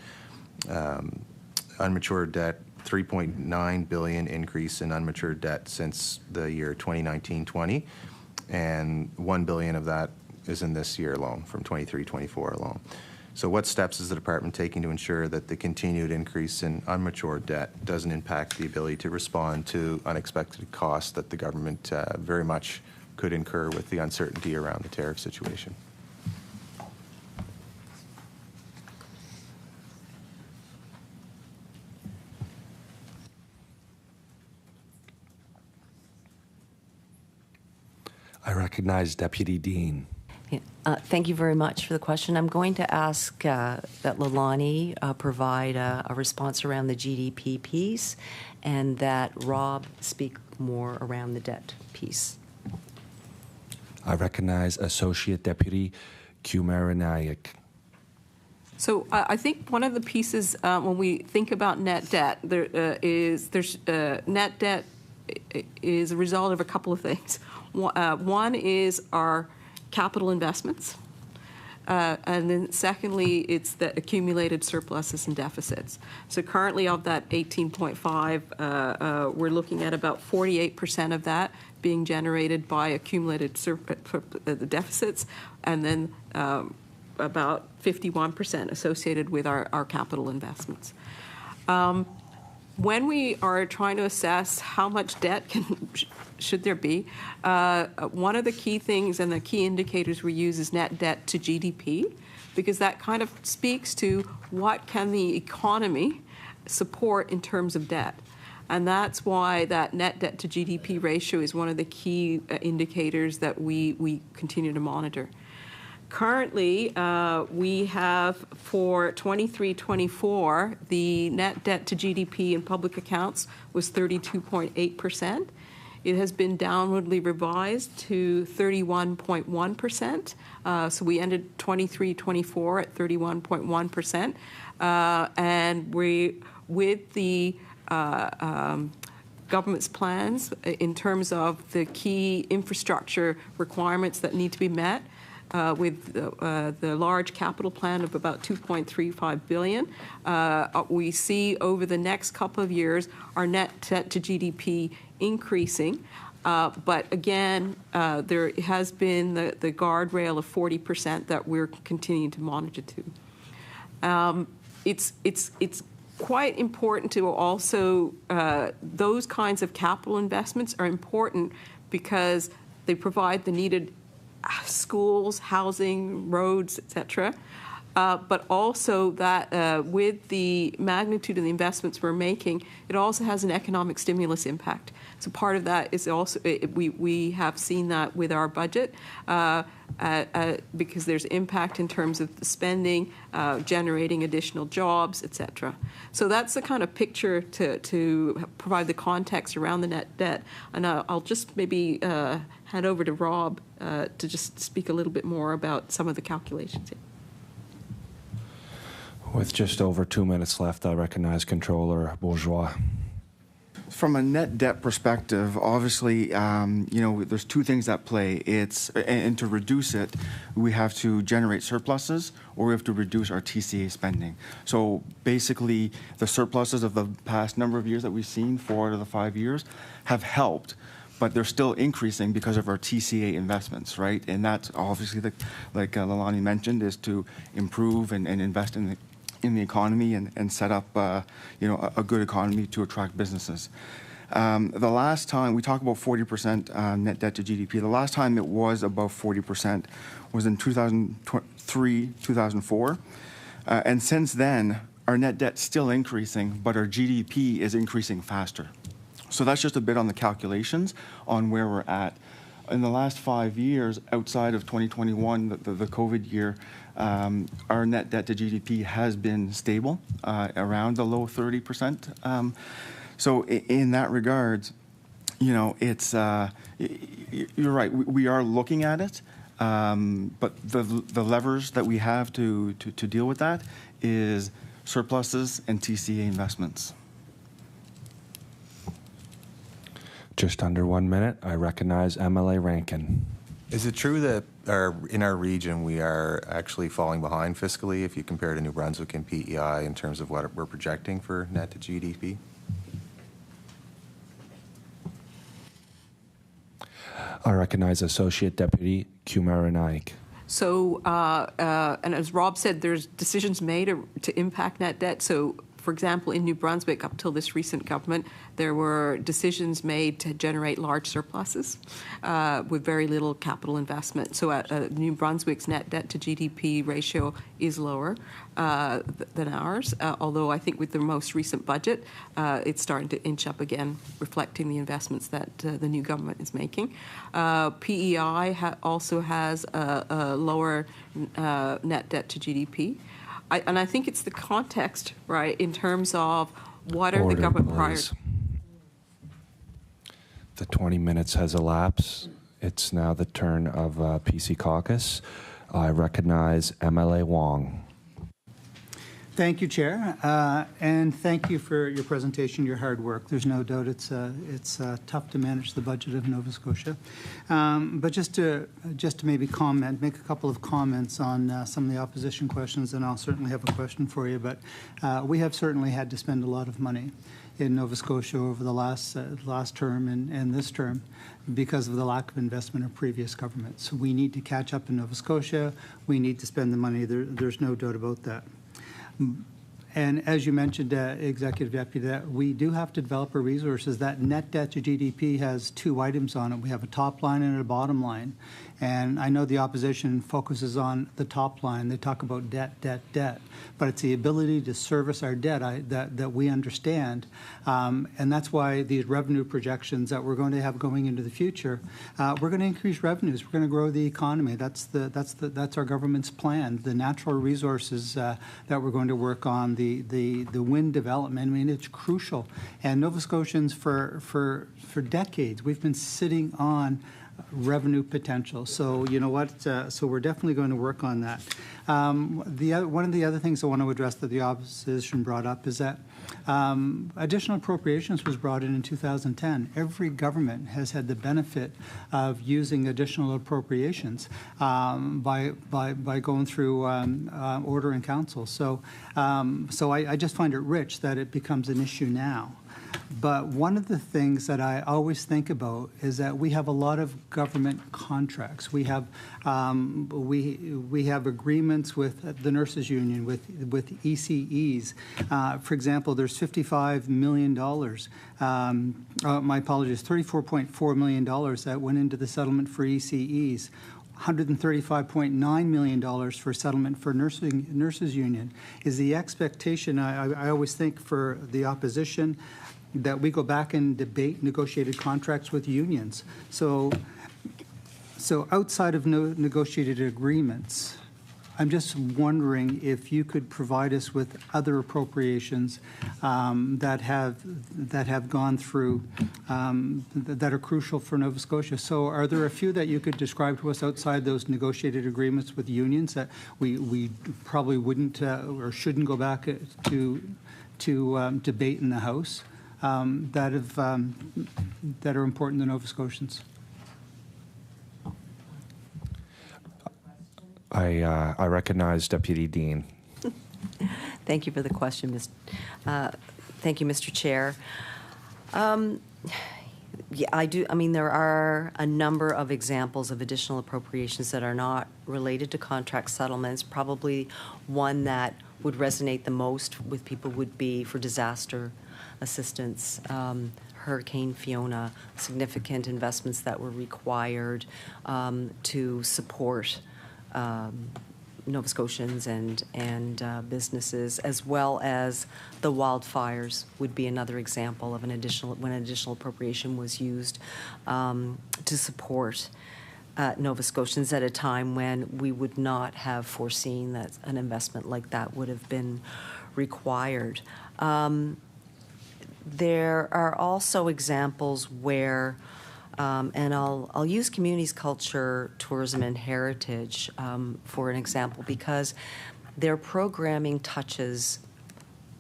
unmatured debt, $3.9 billion increase in unmatured debt since the year 2019-20, and $1 billion of that is in this year alone, from 23-24 alone. So what steps is the department taking to ensure that the continued increase in unmatured debt doesn't impact the ability to respond to unexpected costs that the government very much could incur with the uncertainty around the tariff situation? I recognize Deputy Dean. Thank you very much for the question. I'm going to ask that Lilani provide a response around the GDP piece, and that Rob speak more around the debt piece. I recognize Associate Deputy Kumaranayake. So I think one of the pieces when we think about net debt, net debt is a result of a couple of things. One is our capital investments, and then secondly, it's the accumulated surpluses and deficits. So currently, of that 18.5, we're looking at about 48% of that being generated by accumulated deficits, and then about 51% associated with our capital investments. When we are trying to assess how much debt should there be, one of the key things and the key indicators we use is net debt to GDP, because that kind of speaks to what can the economy support in terms of debt. And that's why that net debt to GDP ratio is one of the key indicators that we continue to monitor. Currently, we have for 23-24, the net debt to GDP in public accounts was 32.8%. It has been downwardly revised to 31.1%. So we ended 23-24 at 31.1%. And with the government's plans in terms of the key infrastructure requirements that need to be met, with the large capital plan of about $2.35 billion. We see over the next couple of years our net debt to GDP increasing. But again, there has been the guardrail of 40% that we're continuing to monitor to. It's quite important to also, those kinds of capital investments are important because they provide the needed schools, housing, roads, etc. But also that with the magnitude of the investments we're making, it also has an economic stimulus impact. So part of that is also, we have seen that with our budget because there's impact in terms of the spending, generating additional jobs, etc. So that's the kind of picture to provide the context around the net debt. And I'll just maybe hand over to Rob to just speak a little bit more about some of the calculations here. With just over 2 minutes left, I recognize Controller Bourgeois. From a net debt perspective, obviously, there's two things at play. And to reduce it, we have to generate surpluses or we have to reduce our TCA spending. So basically, the surpluses of the past number of years that we've seen, 4 out of the 5 years, have helped, but they're still increasing because of our TCA investments, right? And that's obviously, like Lilani mentioned, is to improve and invest in the economy and set up a good economy to attract businesses. The last time, we talk about 40% net debt to GDP, the last time it was above 40% was in 2003, 2004. And since then, our net debt's still increasing, but our GDP is increasing faster. So that's just a bit on the calculations on where we're at. In the last 5 years, outside of 2021, the COVID year, our net debt to GDP has been stable, around the low 30%. So in that regard, it's you're right. We are looking at it, but the levers that we have to deal with that is surpluses and TCA investments. Just under 1 minute, I recognize MLA Rankin. Is it true that in our region we are actually falling behind fiscally if you compare to New Brunswick and PEI in terms of what we're projecting for net to GDP? I recognize Associate Deputy Kumaranayake. So, and as Rob said, there's decisions made to impact net debt. So, for example, in New Brunswick, up till this recent government, there were decisions made to generate large surpluses with very little capital investment. So New Brunswick's net debt to GDP ratio is lower than ours, although I think with the most recent budget, it's starting to inch up again, reflecting the investments that the new government is making. PEI also has a lower net debt to GDP. And I think it's the context, right, in terms of what are the government priorities. The 20 minutes has elapsed. It's now the turn of PC Caucus. I recognize MLA Wong. Thank you, Chair, and thank you for your presentation, your hard work. There's no doubt it's tough to manage the budget of Nova Scotia. But just to maybe make a couple of comments on some of the opposition questions, and I'll certainly have a question for you. But we have certainly had to spend a lot of money in Nova Scotia over the last term and this term because of the lack of investment of previous governments. We need to catch up in Nova Scotia. We need to spend the money. There's no doubt about that. And as you mentioned, Executive Deputy, that we do have to develop our resources. That net debt to GDP has two items on it. We have a top line and a bottom line. And I know the opposition focuses on the top line. They talk about debt, debt, debt. But it's the ability to service our debt that we understand. And that's why these revenue projections that we're going to have going into the future, we're going to increase revenues. We're going to grow the economy. That's our government's plan. The natural resources that we're going to work on, the wind development, I mean, it's crucial. And Nova Scotians for decades, we've been sitting on revenue potential. So you know what? So we're definitely going to work on that. One of the other things I want to address that the opposition brought up is that additional appropriations was brought in 2010. Every government has had the benefit of using additional appropriations by going through order in council. So I just find it rich that it becomes an issue now. But one of the things that I always think about is that we have a lot of government contracts. We have agreements with the nurses union, with ECEs. For example, there's $55 million. My apologies, $34.4 million that went into the settlement for ECEs. $135.9 million for settlement for nurses union. Is the expectation, I always think for the opposition, that we go back and debate negotiated contracts with unions. So outside of negotiated agreements, I'm just wondering if you could provide us with other appropriations that have gone through that are crucial for Nova Scotia. So are there a few that you could describe to us outside those negotiated agreements with unions that we probably wouldn't or shouldn't go back to debate in the House that are important to Nova Scotians? I recognize Deputy Dean. Thank you for the question, thank you, Mr. Chair. Yeah, I do. I mean, there are a number of examples of additional appropriations that are not related to contract settlements. Probably one that would resonate the most with people would be for disaster assistance. Hurricane Fiona, significant investments that were required to support Nova Scotians and businesses, as well as the wildfires would be another example of when additional appropriation was used to support Nova Scotians at a time when we would not have foreseen that an investment like that would have been required. There are also examples where and I'll use communities, culture, tourism, and heritage for an example, because their programming touches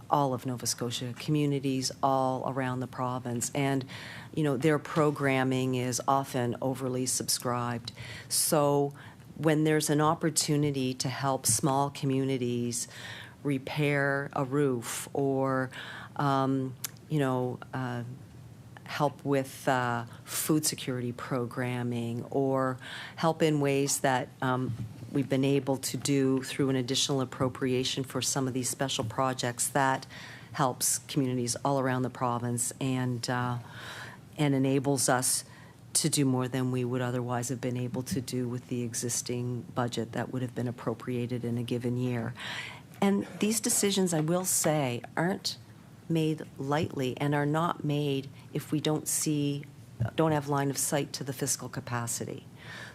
all of Nova Scotia, communities all around the province, and their programming is often overly subscribed. So when there's an opportunity to help small communities repair a roof or help with food security programming, or help in ways that we've been able to do through an additional appropriation for some of these special projects, that helps communities all around the province and enables us to do more than we would otherwise have been able to do with the existing budget that would have been appropriated in a given year. And these decisions, I will say, aren't made lightly and are not made if we don't have line of sight to the fiscal capacity.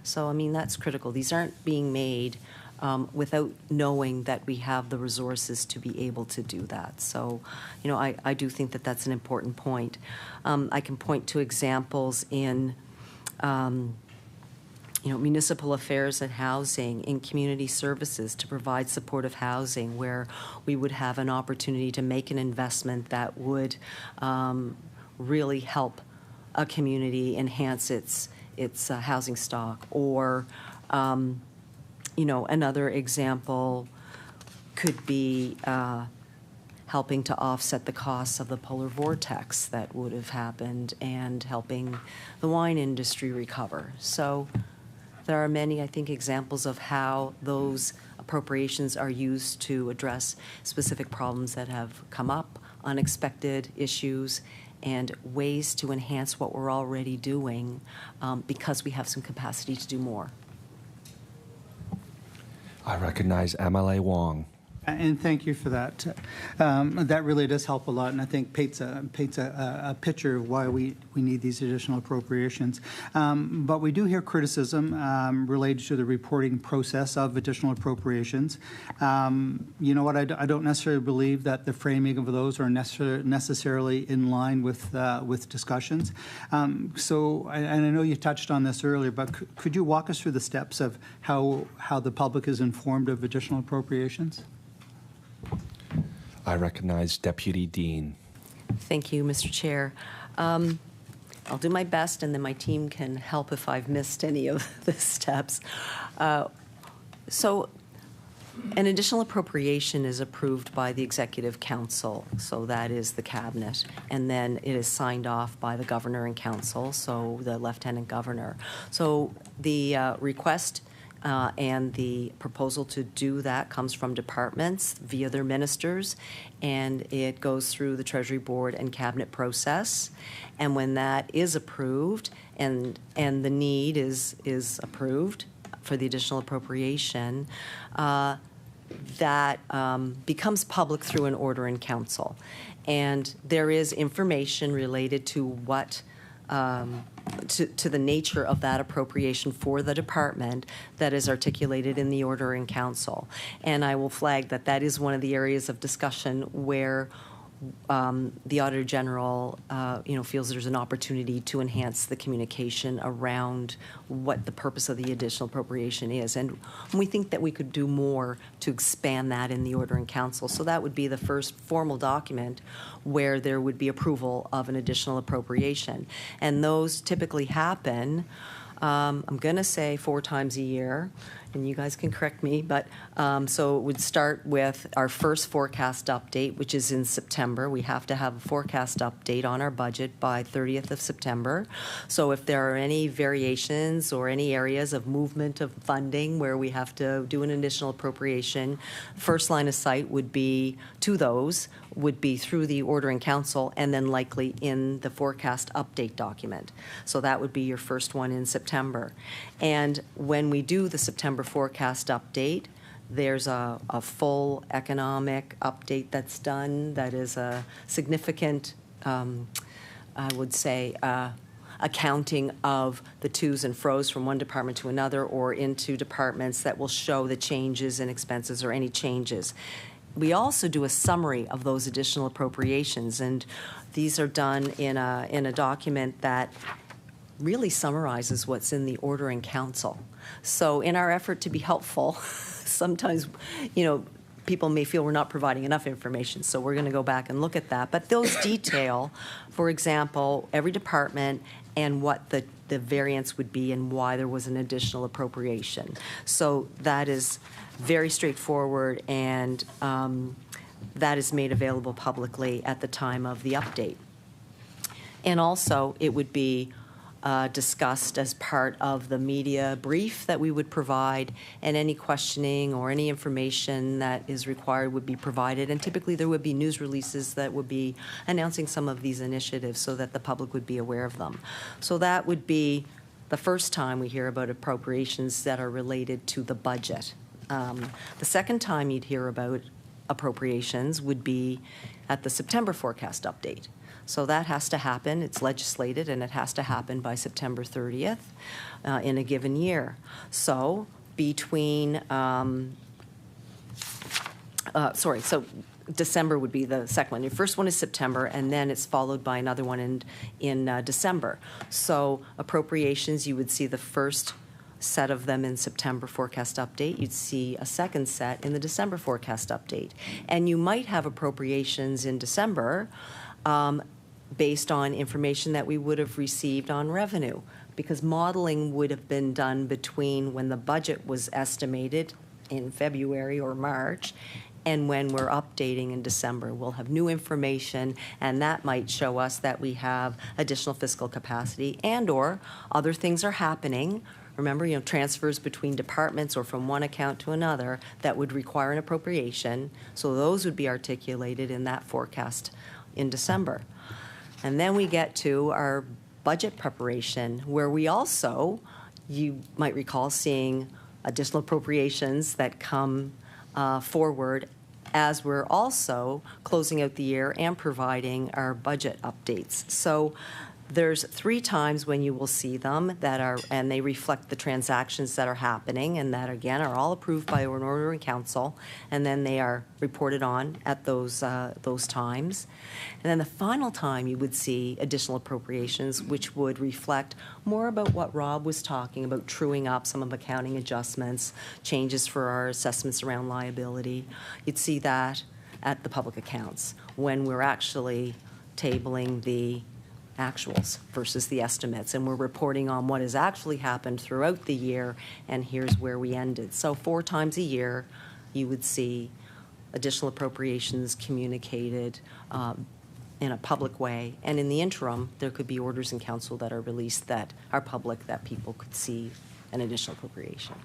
So, I mean, that's critical. These aren't being made without knowing that we have the resources to be able to do that. So, I do think that that's an important point. I can point to examples in municipal affairs and housing, in community services to provide supportive housing where we would have an opportunity to make an investment that would really help a community enhance its housing stock. Or, another example could be helping to offset the costs of the polar vortex that would have happened and helping the wine industry recover. So there are many, I think, examples of how those appropriations are used to address specific problems that have come up, unexpected issues, and ways to enhance what we're already doing because we have some capacity to do more. I recognize MLA Wong. And thank you for that. That really does help a lot, and I think paints a picture of why we need these additional appropriations. But we do hear criticism related to the reporting process of additional appropriations. You know what? I don't necessarily believe that the framing of those are necessarily in line with discussions. So, and I know you touched on this earlier, but could you walk us through the steps of how the public is informed of additional appropriations? I recognize Deputy Dean. Thank you, Mr. Chair. I'll do my best, and then my team can help if I've missed any of the steps. So an additional appropriation is approved by the Executive Council, so that is the Cabinet, and then it is signed off by the Governor and Council, so the Lieutenant Governor. So the request and the proposal to do that comes from departments via their ministers, and it goes through the Treasury Board and Cabinet process. And when that is approved and the need is approved for the additional appropriation, that becomes public through an order in council. And there is information related to what to the nature of that appropriation for the department that is articulated in the order in council. And I will flag that that is one of the areas of discussion where the Auditor General, feels there's an opportunity to enhance the communication around what the purpose of the additional appropriation is. And we think that we could do more to expand that in the Order in Council. So that would be the first formal document where there would be approval of an additional appropriation. And those typically happen, I'm going to say 4 times a year, and you guys can correct me, but so it would start with our first forecast update, which is in September. We have to have a forecast update on our budget by 30th of September. So if there are any variations or any areas of movement of funding where we have to do an additional appropriation, first line of sight would be to those, would be through the Order in Council and then likely in the forecast update document. So that would be your first one in September. And when we do the September forecast update, there's a full economic update that's done that is a significant, I would say, accounting of the to's and fro's from one department to another or into departments that will show the changes in expenses or any changes. We also do a summary of those additional appropriations, and these are done in a document that really summarizes what's in the Order in Council. So in our effort to be helpful, sometimes, people may feel we're not providing enough information, so we're going to go back and look at that. But those detail, for example, every department and what the variance would be and why there was an additional appropriation. So that is very straightforward, and that is made available publicly at the time of the update. And also, it would be discussed as part of the media brief that we would provide, and any questioning or any information that is required would be provided. And typically there would be news releases that would be announcing some of these initiatives so that the public would be aware of them. So that would be the first time we hear about appropriations that are related to the budget. The second time you'd hear about appropriations would be at the September forecast update. So that has to happen. It's legislated, and it has to happen by September 30th in a given year. So between, so December would be the second one. Your first one is September, and then it's followed by another one in December. So appropriations, you would see the first set of them in September forecast update. You'd see a second set in the December forecast update. And you might have appropriations in December based on information that we would have received on revenue, because modeling would have been done between when the budget was estimated in February or March and when we're updating in December. We'll have new information, and that might show us that we have additional fiscal capacity and/or other things are happening. Remember, transfers between departments or from one account to another that would require an appropriation. So those would be articulated in that forecast in December. And then we get to our budget preparation, where we also, you might recall, seeing additional appropriations that come forward as we're also closing out the year and providing our budget updates. So there's 3 times when you will see them that are, and they reflect the transactions that are happening and that, again, are all approved by an order in council, and then they are reported on at those times. And then the final time you would see additional appropriations, which would reflect more about what Rob was talking about, truing up some of accounting adjustments, changes for our assessments around liability. You'd see that at the public accounts when we're actually tabling the actuals versus the estimates, and we're reporting on what has actually happened throughout the year, and here's where we ended. So 4 times a year you would see additional appropriations communicated in a public way, and in the interim there could be orders in council that are released that are public, that people could see an additional appropriation.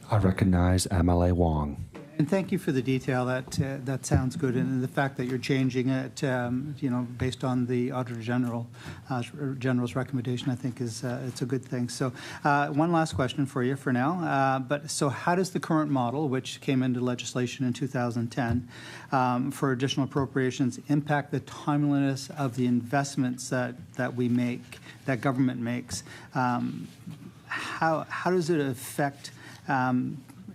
I recognize MLA Wong. And thank you for the detail. That sounds good, and the fact that you're changing it, based on the Auditor General's recommendation, I think is it's a good thing. So, one last question for you for now. So, how does the current model, which came into legislation in 2010, for additional appropriations, impact the timeliness of the investments that we make, that government makes? How does it affect?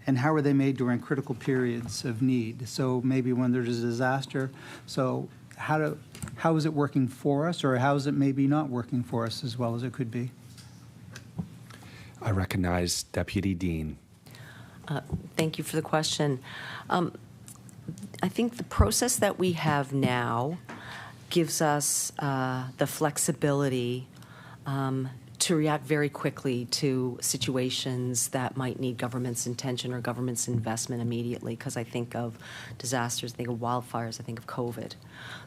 And how are they made during critical periods of need? So maybe when there's a disaster. So how is it working for us, or how is it maybe not working for us as well as it could be? I recognize Deputy Dean. Thank you for the question. I think the process that we have now gives us the flexibility to react very quickly to situations that might need government's intention or government's investment immediately, because I think of disasters, I think of wildfires, I think of COVID.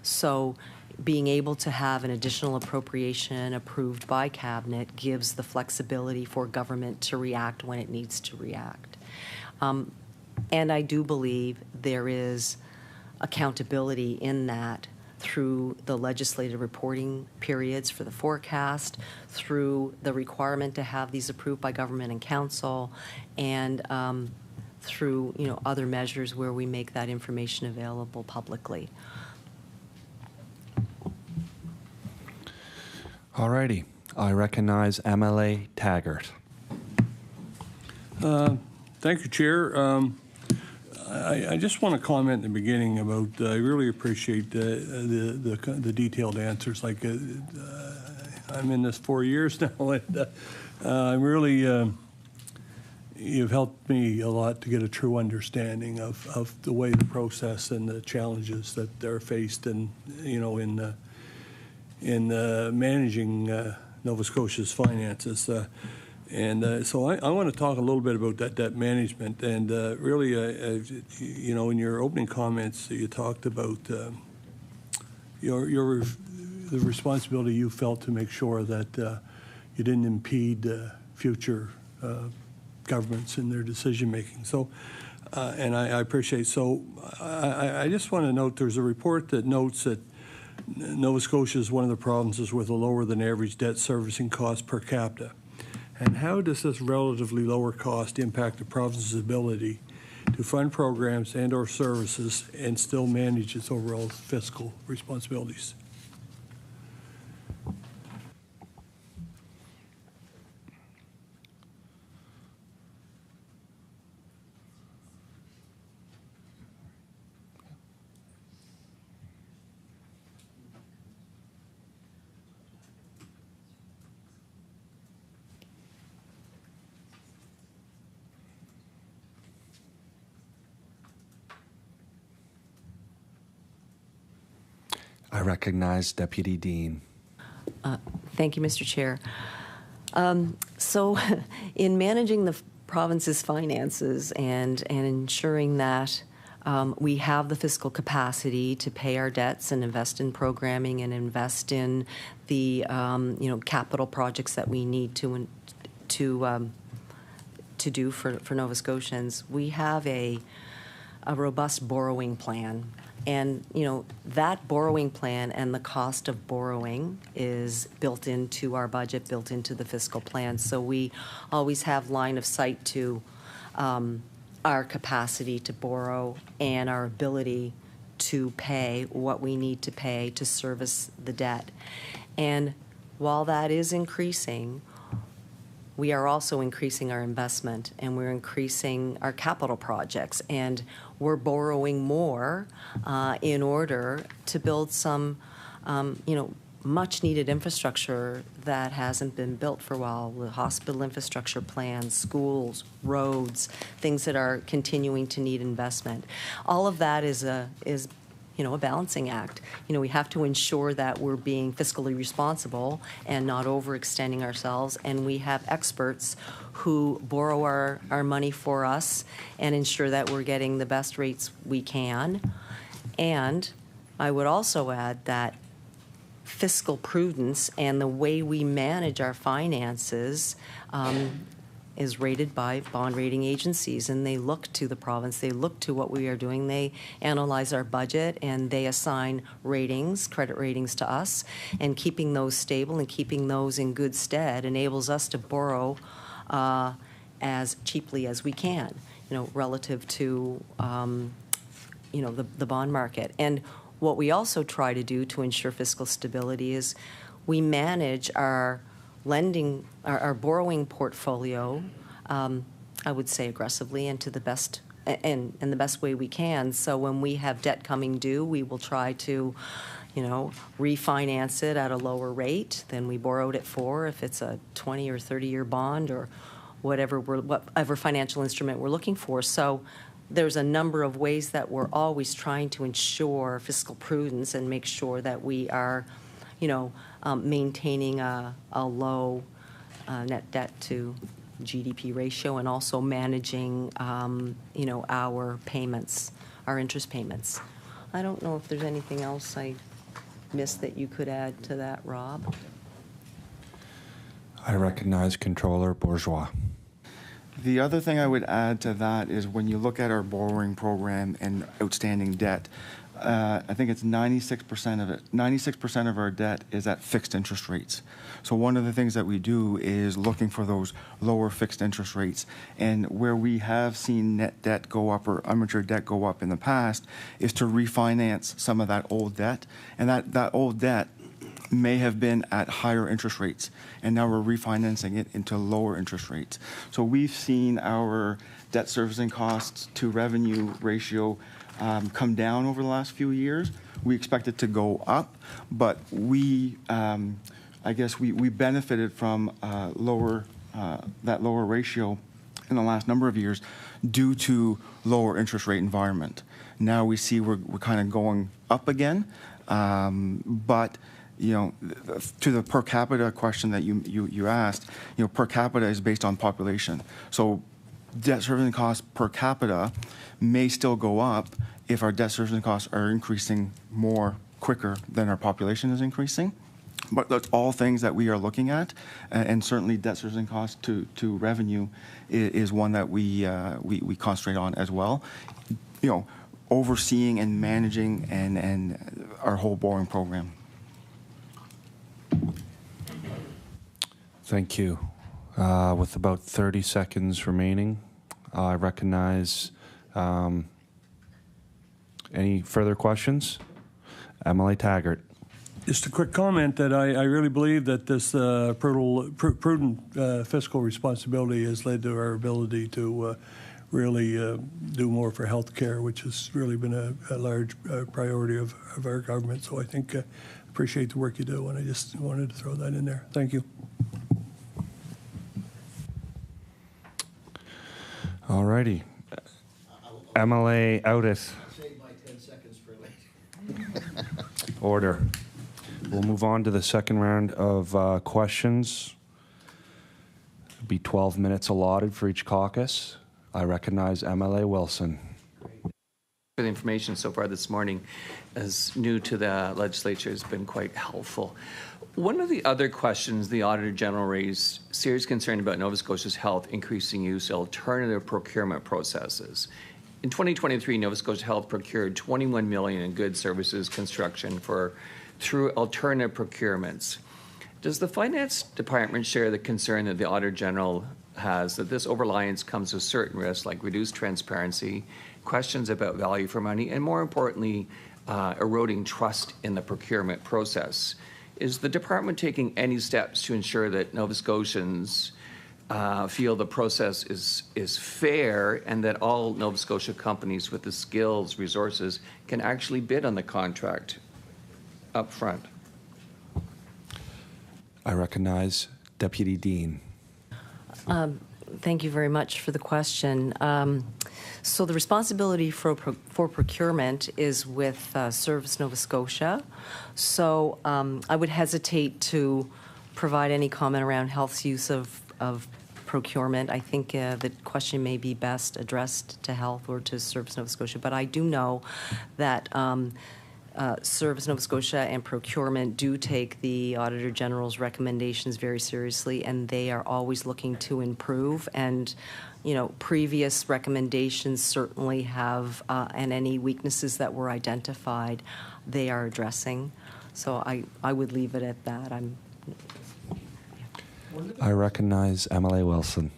So being able to have an additional appropriation approved by Cabinet gives the flexibility for government to react when it needs to react. And I do believe there is accountability in that through the legislative reporting periods for the forecast, through the requirement to have these approved by government and council, and through other measures where we make that information available publicly. All righty. I recognize MLA Taggart. Thank you, Chair. I just want to comment in the beginning about, I really appreciate the detailed answers. Like, I'm in this 4 years now, and I'm really, you've helped me a lot to get a true understanding of the way the process and the challenges that they're faced in managing Nova Scotia's finances. So I want to talk a little bit about that debt management, and really, in your opening comments, you talked about the responsibility you felt to make sure that you didn't impede future governments in their decision making. So, and I appreciate. So, I just want to note there's a report that notes that Nova Scotia is one of the provinces with a lower than average debt servicing cost per capita. And how does this relatively lower cost impact the province's ability to fund programs and/or services and still manage its overall fiscal responsibilities? I recognize Deputy Dean. Thank you, Mr. Chair. So in managing the province's finances and ensuring that we have the fiscal capacity to pay our debts and invest in programming and invest in the capital projects that we need to do for Nova Scotians, we have a robust borrowing plan. And, that borrowing plan and the cost of borrowing is built into our budget, built into the fiscal plan. So we always have line of sight to our capacity to borrow and our ability to pay what we need to pay to service the debt. And while that is increasing, we are also increasing our investment, and we're increasing our capital projects, and we're borrowing more in order to build some, much-needed infrastructure that hasn't been built for a while, with hospital infrastructure plans, schools, roads, things that are continuing to need investment. All of that is a balancing act. We have to ensure that we're being fiscally responsible and not overextending ourselves. And we have experts who borrow our money for us and ensure that we're getting the best rates we can. And I would also add that fiscal prudence and the way we manage our finances is rated by bond rating agencies, and they look to the province, they look to what we are doing, they analyze our budget, and they assign ratings, credit ratings to us, and keeping those stable and keeping those in good stead enables us to borrow as cheaply as we can, relative to, the bond market. And what we also try to do to ensure fiscal stability is we manage our lending, our borrowing portfolio, I would say aggressively and to the best and the best way we can. So when we have debt coming due, we will try to, refinance it at a lower rate than we borrowed it for, if it's a 20 or 30-year bond or whatever financial instrument we're looking for. So there's a number of ways that we're always trying to ensure fiscal prudence and make sure that we are, maintaining a low net debt to GDP ratio, and also managing, our payments, our interest payments. I don't know if there's anything else I missed that you could add to that, Rob. I recognize Controller Bourgeois. The other thing I would add to that is when you look at our borrowing program and outstanding debt, I think it's 96% of it. 96% of our debt is at fixed interest rates. So one of the things that we do is looking for those lower fixed interest rates. And where we have seen net debt go up or unmatured debt go up in the past is to refinance some of that old debt. And that old debt may have been at higher interest rates, and now we're refinancing it into lower interest rates. So we've seen our debt servicing costs to revenue ratio come down over the last few years. We expect it to go up, but we benefited from that lower ratio in the last number of years due to lower interest rate environment. Now we see we're kind of going up again, but to the per capita question that you asked, per capita is based on population. So debt servicing costs per capita may still go up if our debt servicing costs are increasing more quicker than our population is increasing. But that's all things that we are looking at, and certainly debt servicing costs to revenue is one that we concentrate on as well. Overseeing and managing and our whole borrowing program. Thank you. With about 30 seconds remaining, I recognize any further questions? Emily Taggart. Just a quick comment that I really believe that this prudent fiscal responsibility has led to our ability to really do more for health care, which has really been a large priority of our government. So I think appreciate the work you do, and I just wanted to throw that in there. Thank you. All righty. MLA Audit. Save my 10 seconds for later. Order. We'll move on to the second round of questions. It'll be 12 minutes allotted for each caucus. I recognize MLA Wilson. For the information so far this morning, as new to the legislature, has been quite helpful. One of the other questions the Auditor General raised serious concern about Nova Scotia's health increasing use of alternative procurement processes. In 2023, Nova Scotia Health procured $21 million in goods, services, construction through alternative procurements. Does the Finance Department share the concern that the Auditor General has that this overreliance comes with certain risks like reduced transparency, questions about value for money, and more importantly, eroding trust in the procurement process? Is the department taking any steps to ensure that Nova Scotians feel the process is fair and that all Nova Scotia companies with the skills, resources can actually bid on the contract up front? I recognize Deputy Dean. Thank you very much for the question. So the responsibility for procurement is with Service Nova Scotia. So I would hesitate to provide any comment around health's use of procurement. I think the question may be best addressed to health or to Service Nova Scotia. But I do know that Service Nova Scotia and procurement do take the Auditor General's recommendations very seriously, and they are always looking to improve. And previous recommendations certainly have, and any weaknesses that were identified, they are addressing. So I would leave it at that. I recognize MLA Wilson.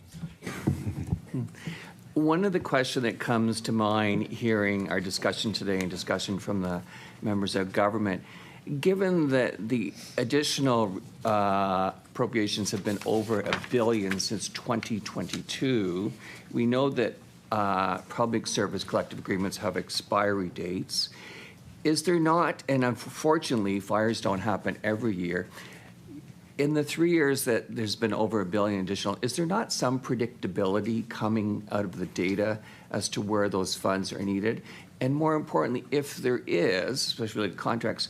One of the questions that comes to mind hearing our discussion today and discussion from the members of government, given that the additional appropriations have been over $1 billion since 2022, we know that public service collective agreements have expiry dates. Is there not, and unfortunately fires don't happen every year, in the 3 years that there's been over $1 billion additional, is there not some predictability coming out of the data as to where those funds are needed? And more importantly, if there is, especially with contracts,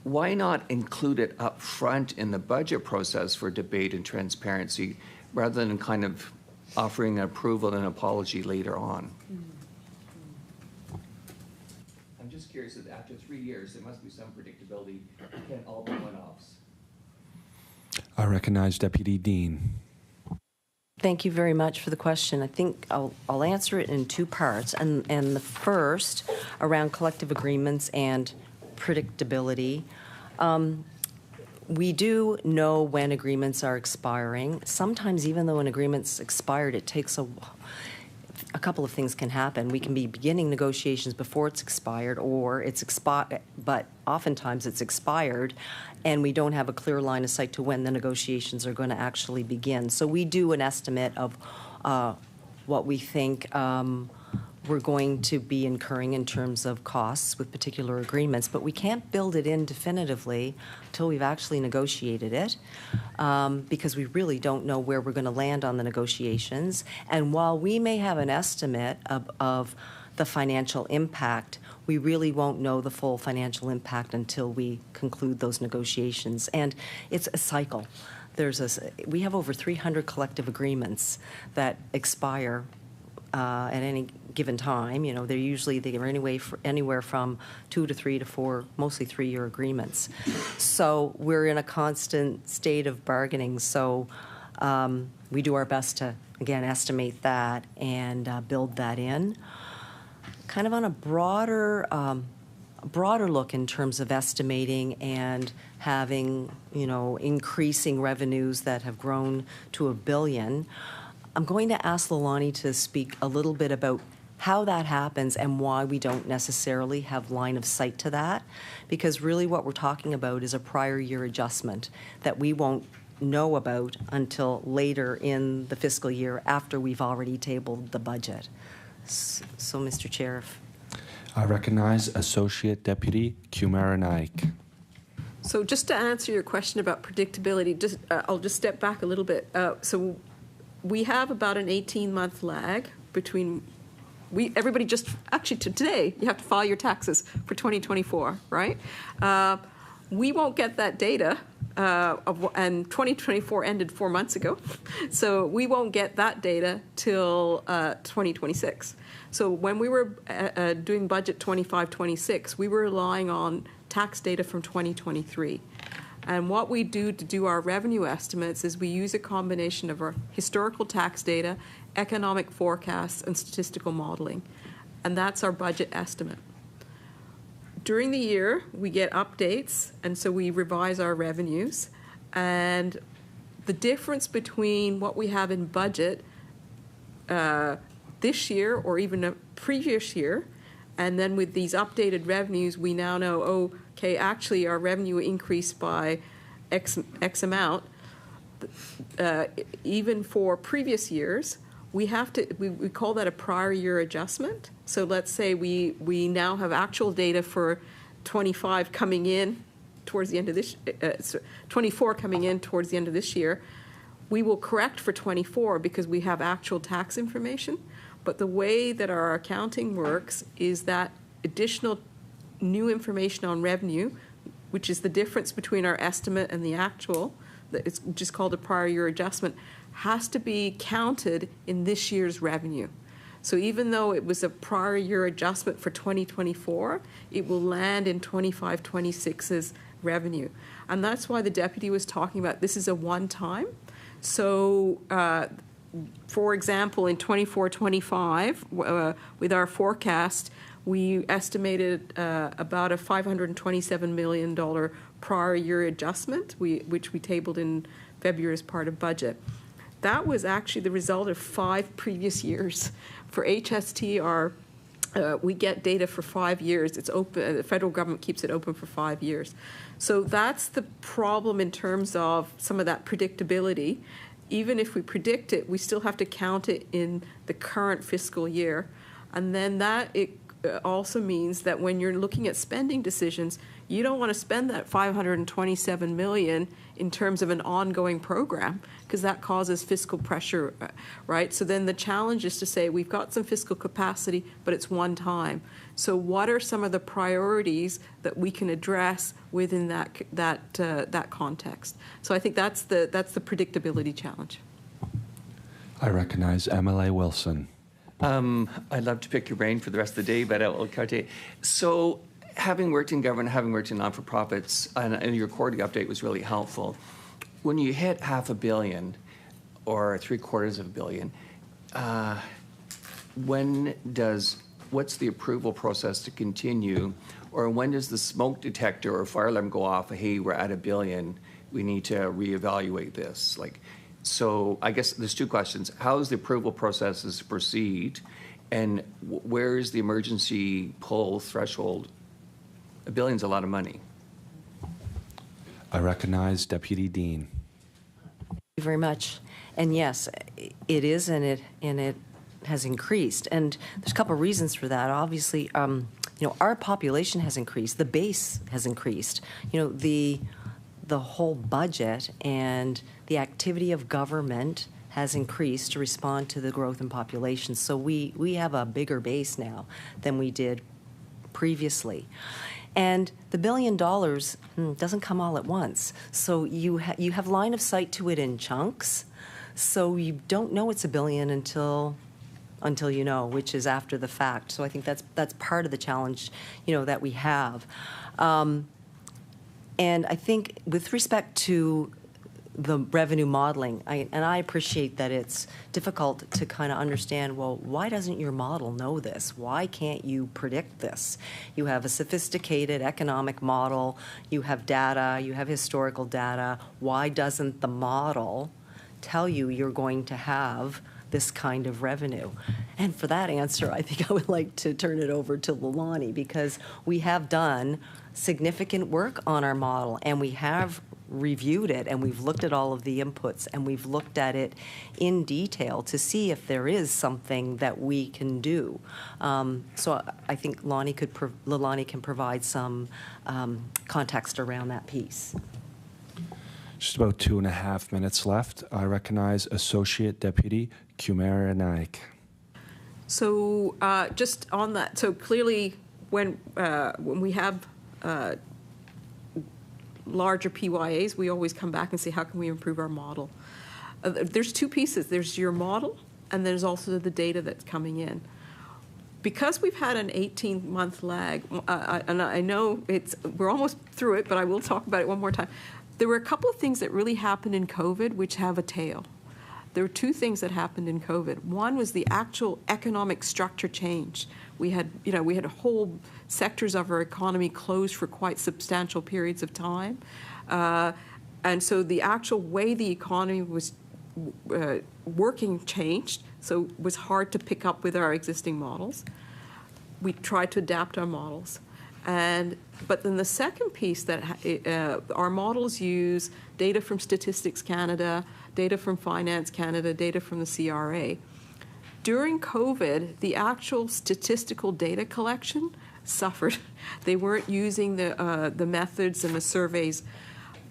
why not include it up front in the budget process for debate and transparency rather than kind of offering an approval and an apology later on? I'm just curious that after 3 years, there must be some predictability. It can't all be one-offs. I recognize Deputy Dean. Thank you very much for the question. I think I'll answer it in two parts. And the first, around collective agreements and predictability. We do know when agreements are expiring. Sometimes, even though an agreement's expired, it takes a couple of things can happen. We can be beginning negotiations before it's expired, or it's expired, but oftentimes it's expired, and we don't have a clear line of sight to when the negotiations are going to actually begin. So we do an estimate of what we think we're going to be incurring in terms of costs with particular agreements, but we can't build it in definitively until we've actually negotiated it, because we really don't know where we're going to land on the negotiations. And while we may have an estimate of the financial impact, we really won't know the full financial impact until we conclude those negotiations. And it's a cycle. We have over 300 collective agreements that expire at any given time. They're anywhere from 2 to 3 to 4, mostly 3-year agreements. So we're in a constant state of bargaining. So we do our best to, again, estimate that and build that in. Kind of on a broader look in terms of estimating and having, increasing revenues that have grown to $1 billion. I'm going to ask Lilani to speak a little bit about how that happens and why we don't necessarily have line of sight to that, because really what we're talking about is a prior year adjustment that we won't know about until later in the fiscal year after we've already tabled the budget. So, Mr. Chair. I recognize Associate Deputy Kumaranayake. So just to answer your question about predictability, I'll just step back a little bit. So we have about an 18-month lag between everybody just, actually today, you have to file your taxes for 2024, right? We won't get that data, and 2024 ended 4 months ago, so we won't get that data till 2026. So when we were doing budget 25-26, we were relying on tax data from 2023. And what we do to do our revenue estimates is we use a combination of our historical tax data, economic forecasts, and statistical modeling. And that's our budget estimate. During the year, we get updates, and so we revise our revenues. And the difference between what we have in budget this year or even a previous year, and then with these updated revenues, we now know, oh, okay, actually our revenue increased by X amount. Even for previous years, we have to, we call that a prior year adjustment. So let's say we now have actual data for 25 coming in towards the end of this, 24 coming in towards the end of this year. We will correct for 24 because we have actual tax information. But the way that our accounting works is that additional new information on revenue, which is the difference between our estimate and the actual, it's just called a prior year adjustment, has to be counted in this year's revenue. So even though it was a prior year adjustment for 2024, it will land in 25-26's revenue. And that's why the deputy was talking about this is a one-time. So for example, in 24-25, with our forecast, we estimated about a $527 million prior year adjustment, which we tabled in February as part of budget. That was actually the result of 5 previous years. For HST, we get data for 5 years. It's open. The federal government keeps it open for 5 years. So that's the problem in terms of some of that predictability. Even if we predict it, we still have to count it in the current fiscal year. And then it also means that when you're looking at spending decisions, you don't want to spend that $527 million in terms of an ongoing program because that causes fiscal pressure, right? So then the challenge is to say we've got some fiscal capacity, but it's one time. So what are some of the priorities that we can address within that context? So I think that's the predictability challenge. I recognize MLA Wilson. I'd love to pick your brain for the rest of the day, but I will cut it. So having worked in government, having worked in non-for-profits, and your quarterly update was really helpful. When you hit $500 million or $750 million, what's the approval process to continue, or when does the smoke detector or fire alarm go off? Hey, we're at $1 billion. We need to reevaluate this. So I guess there's 2 questions. How is the approval processes proceed, and where is the emergency pull threshold? $1 billion's a lot of money. I recognize Deputy Dean. Thank you very much. And yes, it is, and it has increased. And there's a couple of reasons for that. Obviously, our population has increased. The base has increased. The whole budget and the activity of government has increased to respond to the growth in population. So we have a bigger base now than we did previously. And the $1 billion doesn't come all at once. So you have line of sight to it in chunks. So you don't know it's $1 billion until you know, which is after the fact. So I think that's part of the challenge, that we have. And I think with respect to the revenue modeling, I appreciate that it's difficult to kind of understand, well, why doesn't your model know this? Why can't you predict this? You have a sophisticated economic model, you have data, you have historical data. Why doesn't the model tell you you're going to have this kind of revenue? And for that answer, I think I would like to turn it over to Lilani, because we have done significant work on our model, and we have reviewed it, and we've looked at all of the inputs, and we've looked at it in detail to see if there is something that we can do. So I think Lilani can provide some context around that piece. Just about 2.5 minutes left. I recognize Associate Deputy Kumaranayake. So just on that, so clearly when we have larger PYAs, we always come back and say, how can we improve our model? There's two pieces. There's your model, and there's also the data that's coming in. Because we've had an 18-month lag, and I know we're almost through it, but I will talk about it one more time. There were a couple of things that really happened in COVID which have a tail. There were two things that happened in COVID. One was the actual economic structure change. We had whole sectors of our economy closed for quite substantial periods of time. And so the actual way the economy was working changed, so it was hard to pick up with our existing models. We tried to adapt our models. But then the second piece that our models use data from Statistics Canada, data from Finance Canada, data from the CRA. During COVID, the actual statistical data collection suffered. They weren't using the methods and the surveys.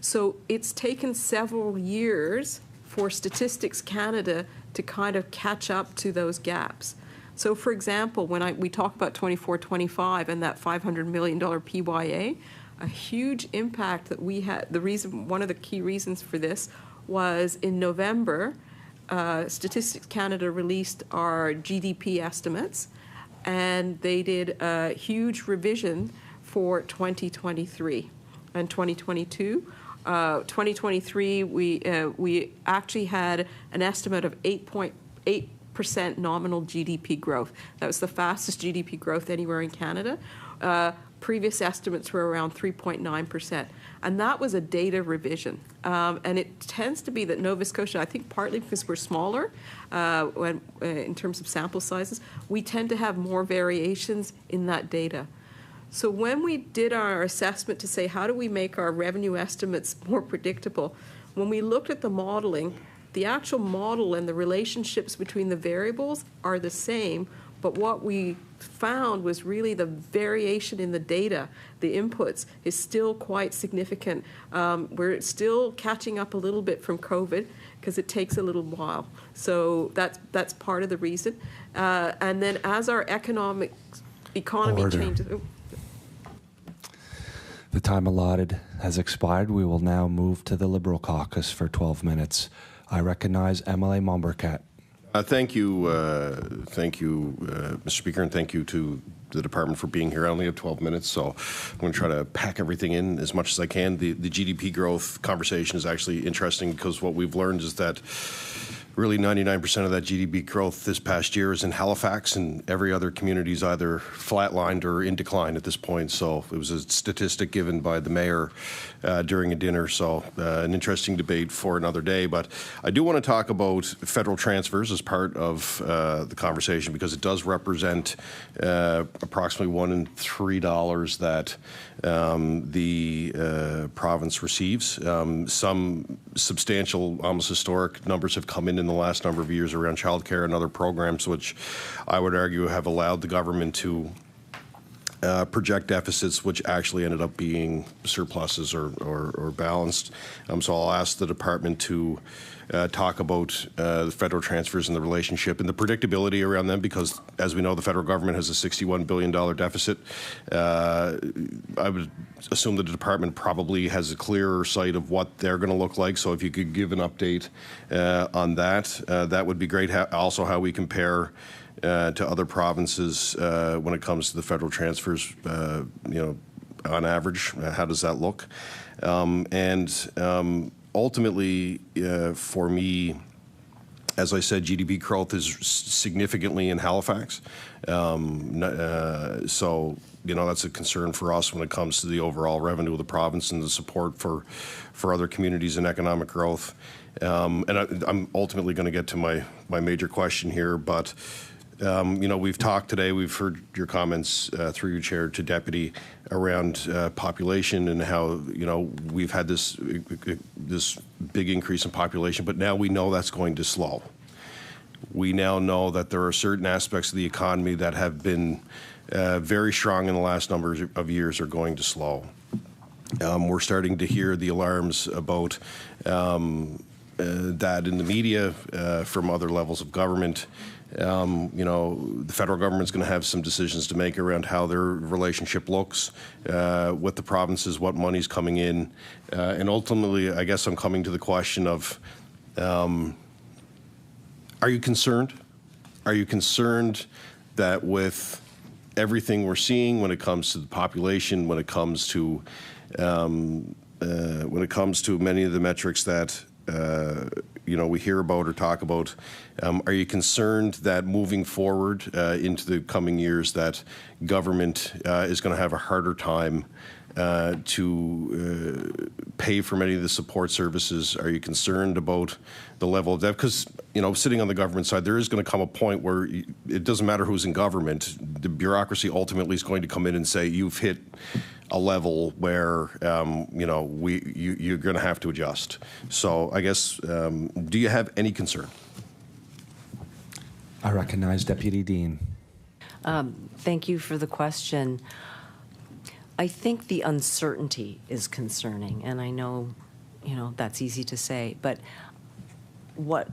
So it's taken several years for Statistics Canada to kind of catch up to those gaps. So for example, when we talk about 24-25 and that $500 million PYA, a huge impact that we had, one of the key reasons for this was in November, Statistics Canada released our GDP estimates, and they did a huge revision for 2023 and 2022. 2023, we actually had an estimate of 8.8% nominal GDP growth. That was the fastest GDP growth anywhere in Canada. Previous estimates were around 3.9%. And that was a data revision. And it tends to be that Nova Scotia, I think partly because we're smaller in terms of sample sizes, we tend to have more variations in that data. So when we did our assessment to say, how do we make our revenue estimates more predictable, when we looked at the modeling, the actual model and the relationships between the variables are the same, but what we found was really the variation in the data, the inputs, is still quite significant. We're still catching up a little bit from COVID because it takes a little while. So that's part of the reason. And then as our economy changes... Oh. The time allotted has expired. We will now move to the Liberal Caucus for 12 minutes. I recognize MLA Momberkat. Thank you, Mr. Speaker, and thank you to the department for being here. I only have 12 minutes, so I'm going to try to pack everything in as much as I can. The GDP growth conversation is actually interesting because what we've learned is that really 99% of that GDP growth this past year is in Halifax, and every other community is either flatlined or in decline at this point. So it was a statistic given by the mayor during a dinner. So an interesting debate for another day. But I do want to talk about federal transfers as part of the conversation because it does represent approximately $1 in $3 that the province receives. Some substantial, almost historic numbers have come in the last number of years around childcare and other programs, which I would argue have allowed the government to project deficits which actually ended up being surpluses or balanced. So I'll ask the department to talk about the federal transfers and the relationship and the predictability around them, because as we know, the federal government has a $61 billion deficit. I would assume that the department probably has a clearer sight of what they're going to look like. So if you could give an update on that, that would be great. Also how we compare to other provinces when it comes to the federal transfers, on average, how does that look? Ultimately, for me, as I said, GDP growth is significantly in Halifax. So, that's a concern for us when it comes to the overall revenue of the province and the support for other communities and economic growth. And I'm ultimately going to get to my major question here, but we've talked today, we've heard your comments through your chair to deputy around population and how, we've had this big increase in population, but now we know that's going to slow. We now know that there are certain aspects of the economy that have been very strong in the last number of years are going to slow. We're starting to hear the alarms about that in the media from other levels of government. The federal government's going to have some decisions to make around how their relationship looks with the provinces, what money's coming in, and ultimately, I guess I'm coming to the question of, are you concerned? Are you concerned that with everything we're seeing when it comes to the population, when it comes to many of the metrics that we hear about or talk about, are you concerned that moving forward into the coming years that government is going to have a harder time to pay for many of the support services? Are you concerned about the level of debt? Because, sitting on the government side, there is going to come a point where it doesn't matter who's in government, the bureaucracy ultimately is going to come in and say, you've hit a level where, you're going to have to adjust. So I guess, do you have any concern? I recognize Deputy Dean. Thank you for the question. I think the uncertainty is concerning, and I know, that's easy to say, but what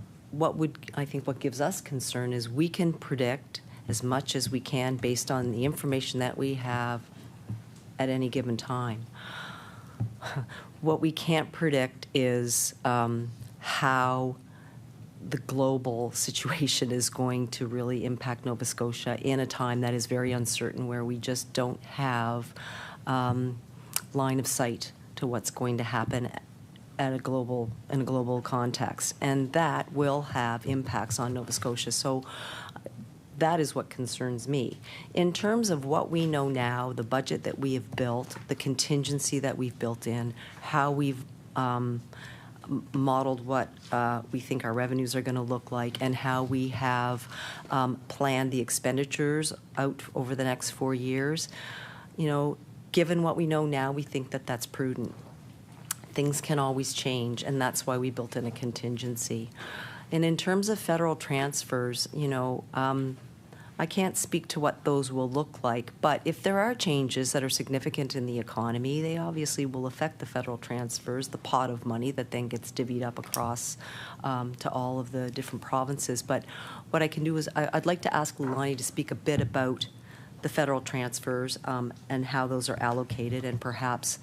gives us concern is we can predict as much as we can based on the information that we have at any given time. What we can't predict is how the global situation is going to really impact Nova Scotia in a time that is very uncertain, where we just don't have line of sight to what's going to happen in a global context, and that will have impacts on Nova Scotia. So that is what concerns me. In terms of what we know now, the budget that we have built, the contingency that we've built in, how we've modeled what we think our revenues are going to look like, and how we have planned the expenditures out over the next 4 years, given what we know now, we think that that's prudent. Things can always change, and that's why we built in a contingency. And in terms of federal transfers, I can't speak to what those will look like, but if there are changes that are significant in the economy, they obviously will affect the federal transfers, the pot of money that then gets divvied up across to all of the different provinces. But what I can do is I'd like to ask Lilani to speak a bit about the federal transfers and how those are allocated, and perhaps,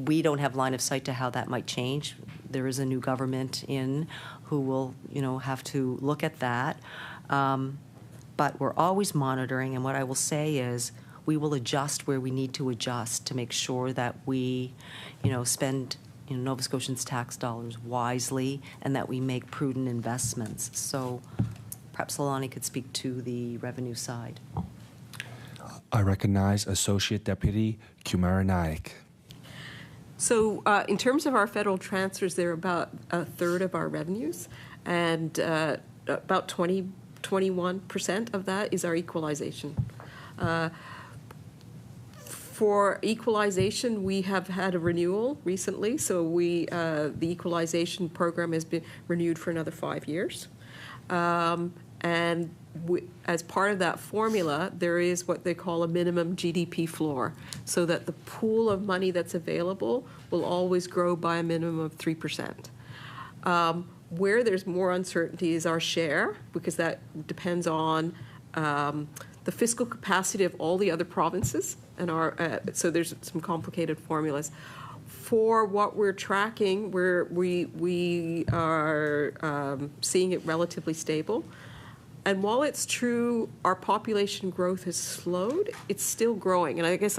we don't have line of sight to how that might change. There is a new government in who will, have to look at that. But we're always monitoring, and what I will say is we will adjust where we need to adjust to make sure that we, spend Nova Scotians' tax dollars wisely, and that we make prudent investments. So perhaps Lilani could speak to the revenue side. I recognize Associate Deputy Kumaranayake. So in terms of our federal transfers, they're about a third of our revenues, and about 21% of that is our equalization. For equalization, we have had a renewal recently, so the equalization program has been renewed for another 5 years. And as part of that formula, there is what they call a minimum GDP floor, so that the pool of money that's available will always grow by a minimum of 3%. Where there's more uncertainty is our share, because that depends on the fiscal capacity of all the other provinces, and so there's some complicated formulas. For what we're tracking, we are seeing it relatively stable. And while it's true our population growth has slowed, it's still growing. And I guess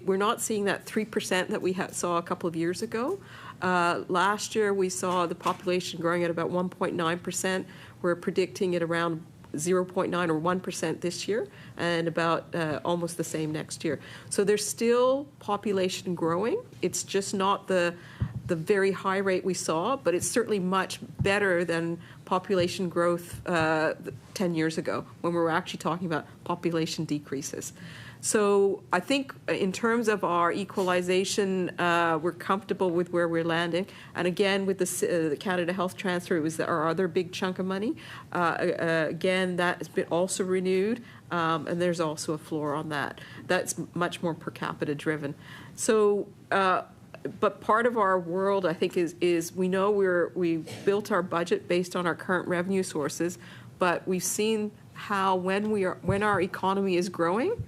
we're not seeing that 3% that we saw a couple of years ago. Last year, we saw the population growing at about 1.9%. We're predicting it around 0.9 or 1% this year, and about almost the same next year. So there's still population growing. It's just not the very high rate we saw, but it's certainly much better than population growth 10 years ago, when we were actually talking about population decreases. So I think in terms of our equalization, we're comfortable with where we're landing. And again, with the Canada Health Transfer, it was our other big chunk of money. Again, that has been also renewed, and there's also a floor on that. That's much more per capita driven. So But part of our world, I think, is we know we built our budget based on our current revenue sources, but we've seen how when our economy is growing,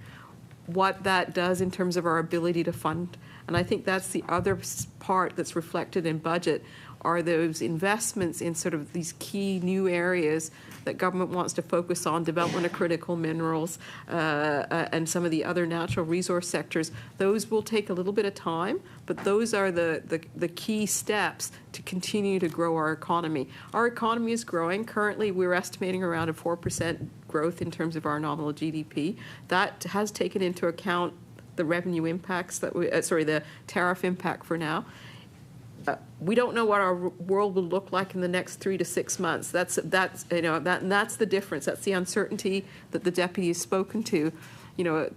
what that does in terms of our ability to fund. And I think that's the other part that's reflected in budget, are those investments in sort of these key new areas that government wants to focus on, development of critical minerals and some of the other natural resource sectors. Those will take a little bit of time, but those are the key steps to continue to grow our economy. Our economy is growing. Currently, we're estimating around a 4% growth in terms of our nominal GDP. That has taken into account the revenue impacts that the tariff impact for now. We don't know what our world will look like in the next 3 to 6 months. That's the difference. That's the uncertainty that the deputy has spoken to.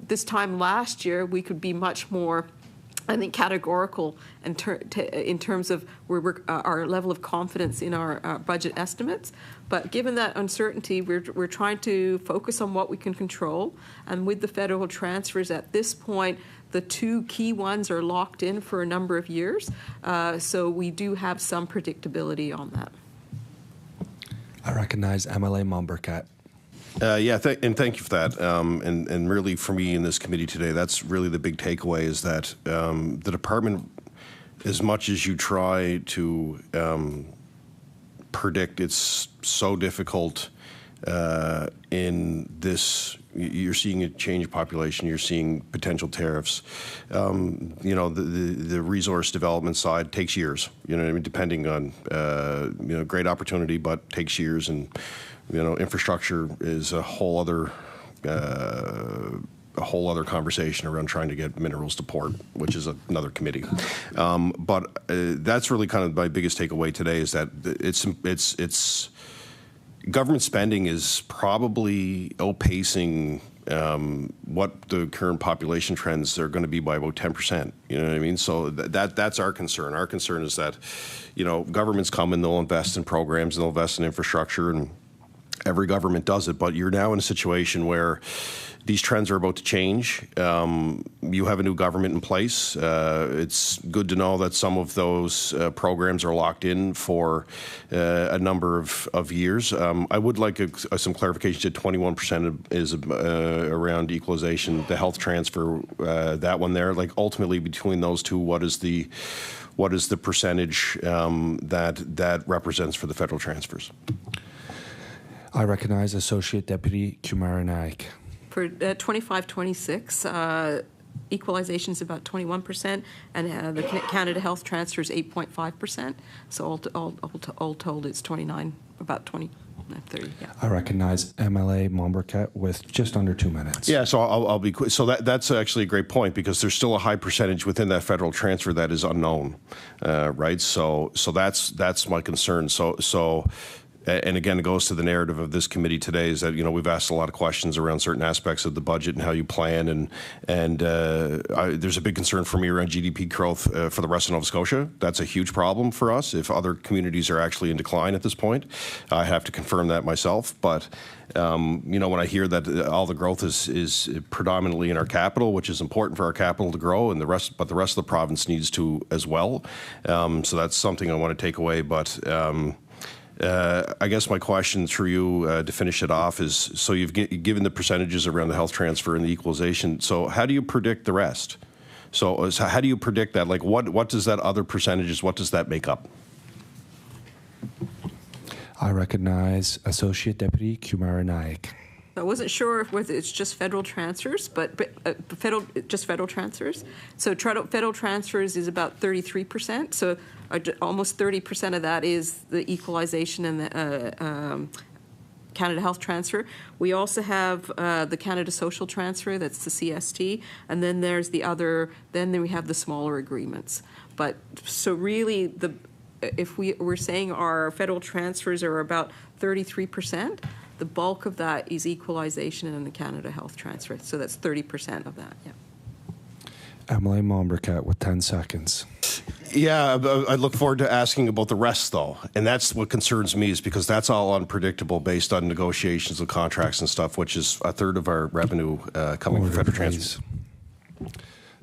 This time last year, we could be much more, I think, categorical in terms of our level of confidence in our budget estimates. But given that uncertainty, we're trying to focus on what we can control. And with the federal transfers at this point, the two key ones are locked in for a number of years. So we do have some predictability on that. I recognize MLA Momberkat. And thank you for that. And really, for me in this committee today, that's really the big takeaway, is that the department, as much as you try to predict, it's so difficult in this. You're seeing a change population. You're seeing potential tariffs. The resource development side takes years. You know what I mean? Depending on great opportunity, but takes years. And infrastructure is a whole other conversation around trying to get minerals to port, which is another committee. But that's really kind of my biggest takeaway today, is that it's government spending is probably outpacing what the current population trends are going to be by about 10%. You know what I mean? So that's our concern. Our concern is that, governments come and they'll invest in programs and they'll invest in infrastructure, and every government does it. But you're now in a situation where these trends are about to change. You have a new government in place. It's good to know that some of those programs are locked in for a number of years. I would like some clarification. That 21% is around equalization, the health transfer, that one there. Like, ultimately, between those two, what is the percentage that represents for the federal transfers? I recognize Associate Deputy Kumaranayake. For 25-26, equalization is about 21%, and the Canada Health Transfer is 8.5%. So all told, it's 29, about 30. Yeah. I recognize MLA Momberkat with just under 2 minutes. Yeah, so I'll be quick. So that's actually a great point, because there's still a high percentage within that federal transfer that is unknown, right? So that's my concern. So. And again, it goes to the narrative of this committee today, is that, we've asked a lot of questions around certain aspects of the budget and how you plan, and there's a big concern for me around GDP growth for the rest of Nova Scotia. That's a huge problem for us if other communities are actually in decline at this point. I have to confirm that myself, but when I hear that all the growth is predominantly in our capital, which is important for our capital to grow, and the rest of the province needs to as well. So that's something I want to take away, but. I guess my question through you to finish it off is, so you've given the percentages around the health transfer and the equalization. So how do you predict the rest? So how do you predict that? Like, what does that other percentages, what does that make up? I recognize Associate Deputy Kumaranayake. I wasn't sure whether it's just federal transfers, but federal transfers. So federal transfers is about 33%. So almost 30% of that is the equalization and the Canada Health Transfer. We also have the Canada Social Transfer, that's the CST, and then there's the other. Then we have the smaller agreements. But so really, if we're saying our federal transfers are about 33%. The bulk of that is equalization and the Canada Health Transfer. So that's 30% of that, yeah. MLA Momberkat with 10 seconds. Yeah, I look forward to asking about the rest, though. And that's what concerns me, is because that's all unpredictable based on negotiations and contracts and stuff, which is a third of our revenue coming from federal transfers.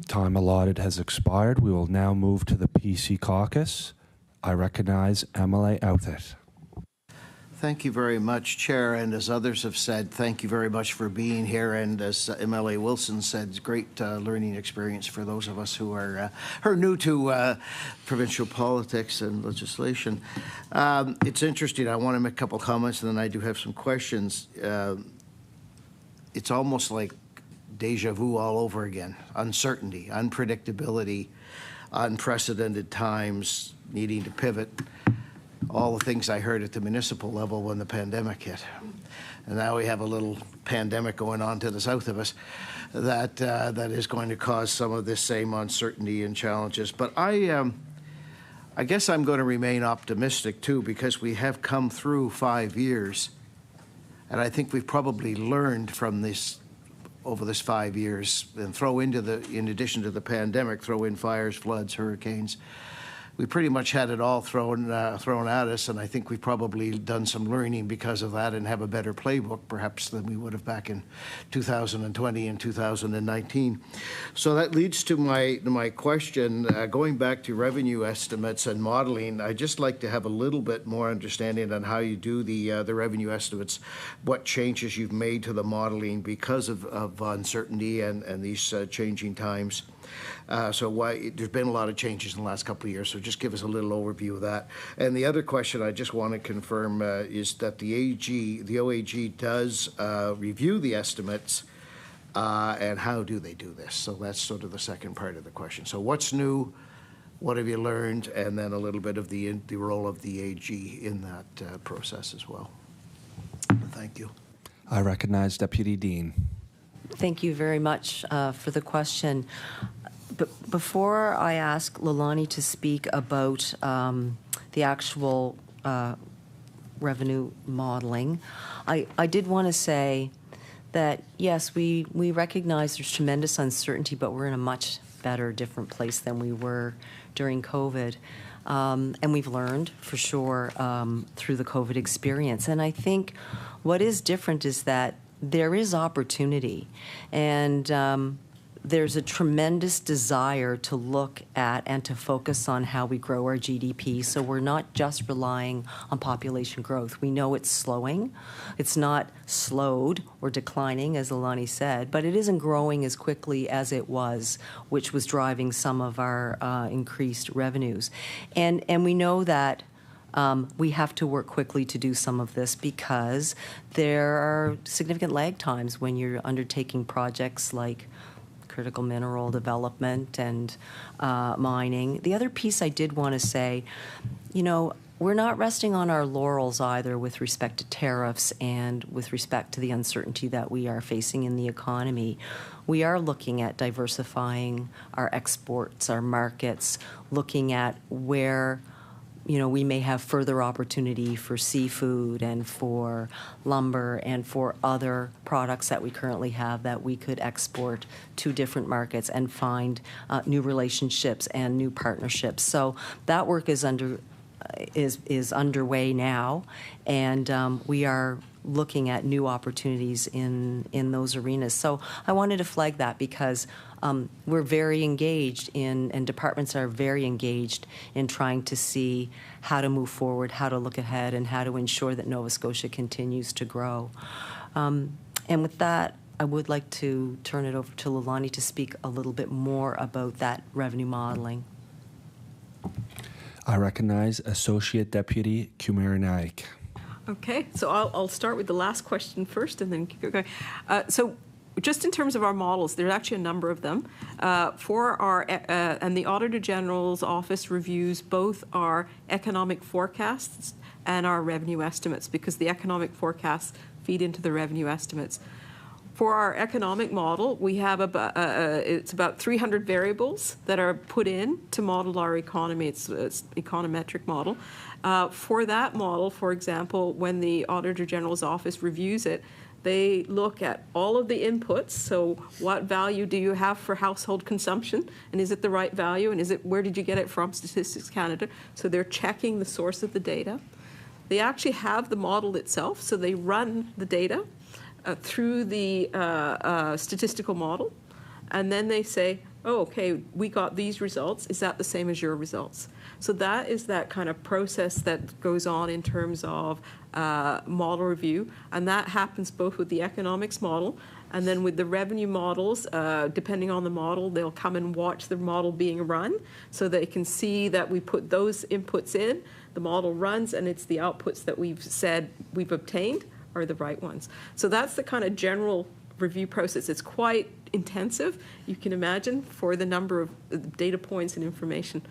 Time allotted has expired. We will now move to the PC Caucus. I recognize MLA Auditor. Thank you very much, Chair, and as others have said, thank you very much for being here, and as MLA Wilson said, it's great learning experience for those of us who are new to provincial politics and legislation. It's interesting. I want to make a couple comments, and then I do have some questions. It's almost like deja vu all over again. Uncertainty, unpredictability, unprecedented times, needing to pivot. All the things I heard at the municipal level when the pandemic hit. And now we have a little pandemic going on to the south of us that is going to cause some of this same uncertainty and challenges. But I guess I'm going to remain optimistic too, because we have come through 5 years, and I think we've probably learned from this over this 5 years, and in addition to the pandemic, throw in fires, floods, hurricanes. We pretty much had it all thrown at us, and I think we've probably done some learning because of that and have a better playbook, perhaps, than we would have back in 2020 and 2019. So that leads to my question. Going back to revenue estimates and modeling, I'd just like to have a little bit more understanding on how you do the revenue estimates, what changes you've made to the modeling because of uncertainty and these changing times. So there's been a lot of changes in the last couple of years, so just give us a little overview of that. And the other question I just want to confirm is that the OAG does review the estimates, and how do they do this? So that's sort of the second part of the question. So what's new, what have you learned, and then a little bit of the role of the AG in that process as well. Thank you. I recognize Deputy Dean. Thank you very much for the question. But before I ask Lilani to speak about the actual revenue modeling, I did want to say that, yes, we recognize there's tremendous uncertainty, but we're in a much better, different place than we were during COVID. And we've learned, for sure, through the COVID experience. And I think what is different is that there is opportunity, and there's a tremendous desire to look at and to focus on how we grow our GDP. So we're not just relying on population growth. We know it's slowing. It's not slowed or declining, as Lilani said, but it isn't growing as quickly as it was, which was driving some of our increased revenues. And we know that we have to work quickly to do some of this because there are significant lag times when you're undertaking projects like critical mineral development and mining. The other piece I did want to say, we're not resting on our laurels either with respect to tariffs and with respect to the uncertainty that we are facing in the economy. We are looking at diversifying our exports, our markets, looking at where we may have further opportunity for seafood and for lumber and for other products that we currently have that we could export to different markets and find new relationships and new partnerships. So that work is underway now, and we are looking at new opportunities in those arenas. So I wanted to flag that because we're very engaged and departments are very engaged in trying to see how to move forward, how to look ahead, and how to ensure that Nova Scotia continues to grow. And with that, I would like to turn it over to Lilani to speak a little bit more about that revenue modeling. I recognize Associate Deputy Kumaranayake. Okay, so I'll start with the last question first and then keep going. So just in terms of our models, there's actually a number of them. And the Auditor General's Office reviews both our economic forecasts and our revenue estimates because the economic forecasts feed into the revenue estimates. For our economic model, we have it's about 300 variables that are put in to model our economy. It's econometric model. For that model, for example, when the Auditor General's Office reviews it, they look at all of the inputs. So what value do you have for household consumption? And is it the right value? And where did you get it from, Statistics Canada? So they're checking the source of the data. They actually have the model itself. So they run the data through the statistical model. And then they say, oh, okay, we got these results. Is that the same as your results? So that is that kind of process that goes on in terms of model review. And that happens both with the economics model and then with the revenue models. Depending on the model, they'll come and watch the model being run so they can see that we put those inputs in, the model runs, and it's the outputs that we've said we've obtained are the right ones. So that's the kind of general review process. It's quite intensive, you can imagine, for the number of data points and information.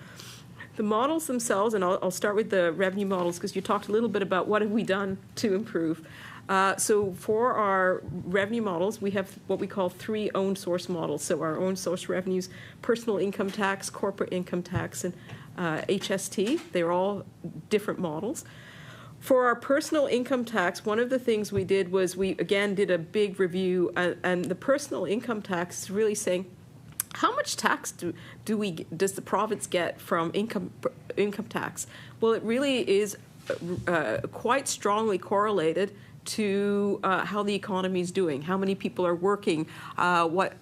The models themselves, and I'll start with the revenue models because you talked a little bit about what have we done to improve. So for our revenue models, we have what we call 3 own source models. So our own source revenues, personal income tax, corporate income tax, and HST. They're all different models. For our personal income tax, one of the things we did was we, again, did a big review, and the personal income tax is really saying, how much tax does the province get from income tax? Well, it really is quite strongly correlated to how the economy is doing, how many people are working, what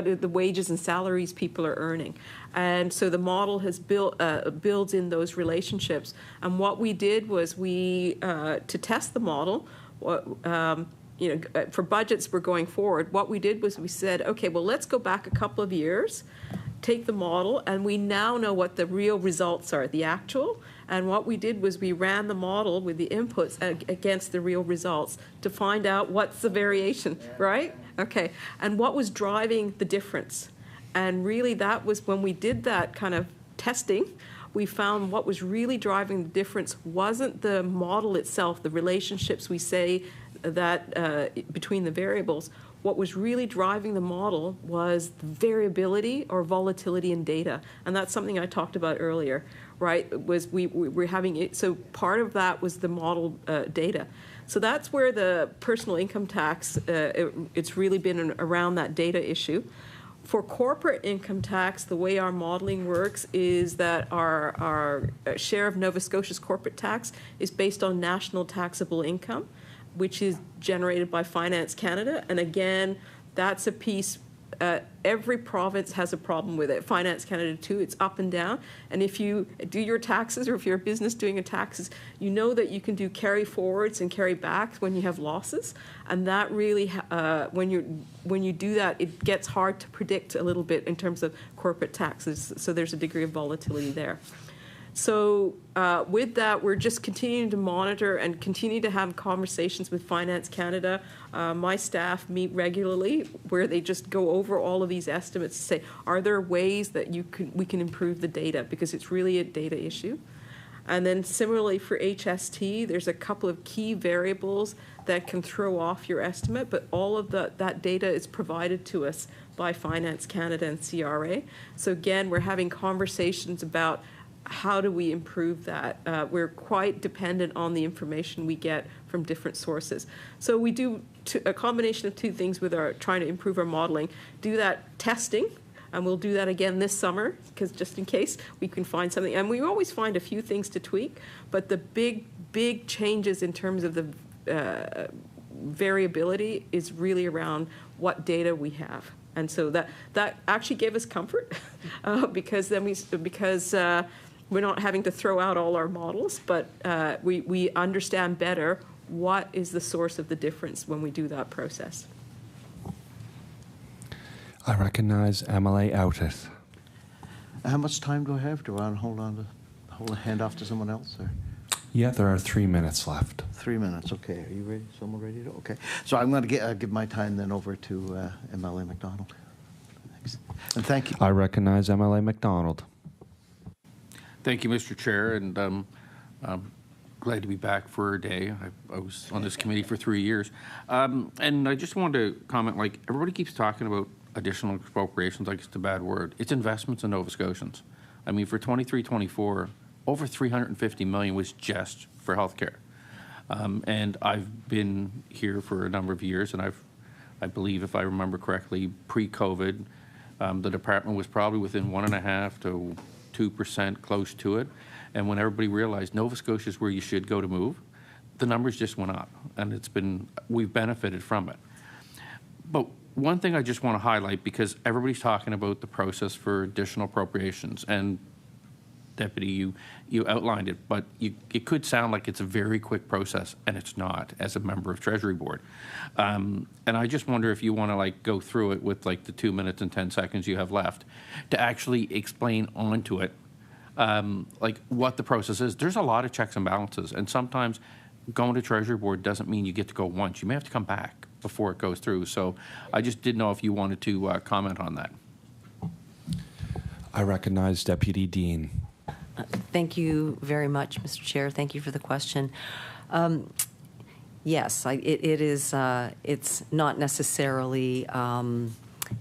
are the wages and salaries people are earning. And so the model has builds in those relationships. And what we did was we, to test the model, for budgets we're going forward, what we did was we said, okay, well, let's go back a couple of years, take the model, and we now know what the real results are, the actual. And what we did was we ran the model with the inputs against the real results to find out what's the variation, right? Okay, and what was driving the difference. And really that was when we did that kind of testing, we found what was really driving the difference wasn't the model itself, the relationships we say that between the variables. What was really driving the model was the variability or volatility in data. And that's something I talked about earlier, right? Was we were having it, so part of that was the model data. So that's where the personal income tax, it's really been around that data issue. For corporate income tax, the way our modeling works is that our share of Nova Scotia's corporate tax is based on national taxable income, which is generated by Finance Canada. And again, that's a piece, every province has a problem with it. Finance Canada too, it's up and down. And if you do your taxes, or if you're a business doing your taxes, you know that you can do carry forwards and carry backs when you have losses. And that really, when you do that, it gets hard to predict a little bit in terms of corporate taxes. So there's a degree of volatility there. So with that, we're just continuing to monitor and continue to have conversations with Finance Canada. My staff meet regularly where they just go over all of these estimates to say, are there ways that we can improve the data? Because it's really a data issue. And then similarly for HST, there's a couple of key variables that can throw off your estimate, but all of that data is provided to us by Finance Canada and CRA. So again, we're having conversations about how do we improve that? We're quite dependent on the information we get from different sources. So we do a combination of 2 things with our trying to improve our modeling. Do that testing, and we'll do that again this summer, because just in case we can find something. And we always find a few things to tweak, but the big changes in terms of the variability is really around what data we have. And so that actually gave us comfort because we're not having to throw out all our models, but we understand better what is the source of the difference when we do that process. I recognize MLA Outeth. How much time do I have? Do I want to hold a hand off to someone else? Or? Yeah, there are 3 minutes left. 3 minutes, okay. Are you ready? Someone ready to? Okay. So I'm going to give my time then over to MLA McDonald. Thanks. And thank you. I recognize MLA McDonald. Thank you, Mr. Chair, and I'm glad to be back for a day. I was on this committee for 3 years. And I just wanted to comment, like, everybody keeps talking about additional appropriations like it's a bad word. It's investments in Nova Scotians. I mean, for 23-24, over $350 million was just for healthcare. And I've been here for a number of years, and I believe, if I remember correctly, pre-COVID, the department was probably within 1.5% to 2%, close to it. And when everybody realized Nova Scotia is where you should go to move, the numbers just went up, and we've benefited from it. But one thing I just want to highlight, because everybody's talking about the process for additional appropriations, and Deputy, you outlined it, but it could sound like it's a very quick process, and it's not, as a member of Treasury Board. And I just wonder if you want to like go through it with like the 2 minutes and 10 seconds you have left to actually explain onto it, like what the process is. There's a lot of checks and balances, and sometimes going to Treasury Board doesn't mean you get to go once. You may have to come back before it goes through. So I just didn't know if you wanted to comment on that. I recognize Deputy Dean. Thank you very much, Mr. Chair. Thank you for the question. Yes, it is. It's not necessarily an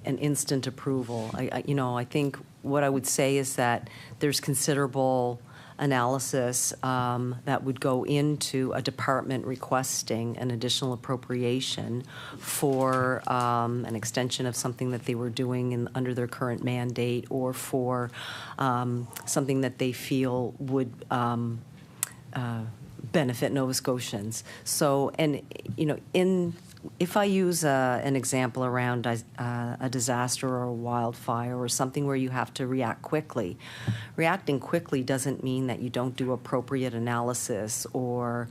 instant approval. I think what I would say is that there's considerable analysis that would go into a department requesting an additional appropriation for an extension of something that they were doing under their current mandate, or for something that they feel would benefit Nova Scotians. So, and if I use an example around a disaster or a wildfire or something where you have to react quickly, reacting quickly doesn't mean that you don't do appropriate analysis or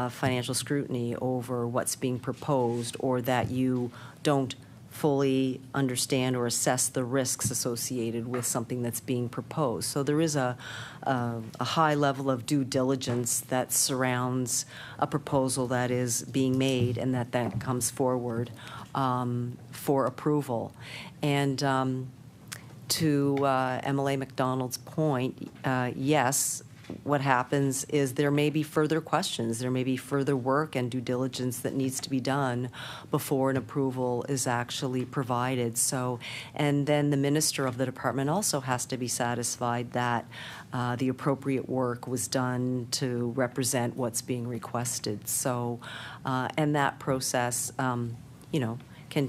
financial scrutiny over what's being proposed, or that you don't fully understand or assess the risks associated with something that's being proposed. So there is a high level of due diligence that surrounds a proposal that is being made and that comes forward for approval. And to MLA McDonald's point, yes, what happens is there may be further questions, there may be further work and due diligence that needs to be done before an approval is actually provided. So, and then the minister of the department also has to be satisfied that the appropriate work was done to represent what's being requested. So, and that process, can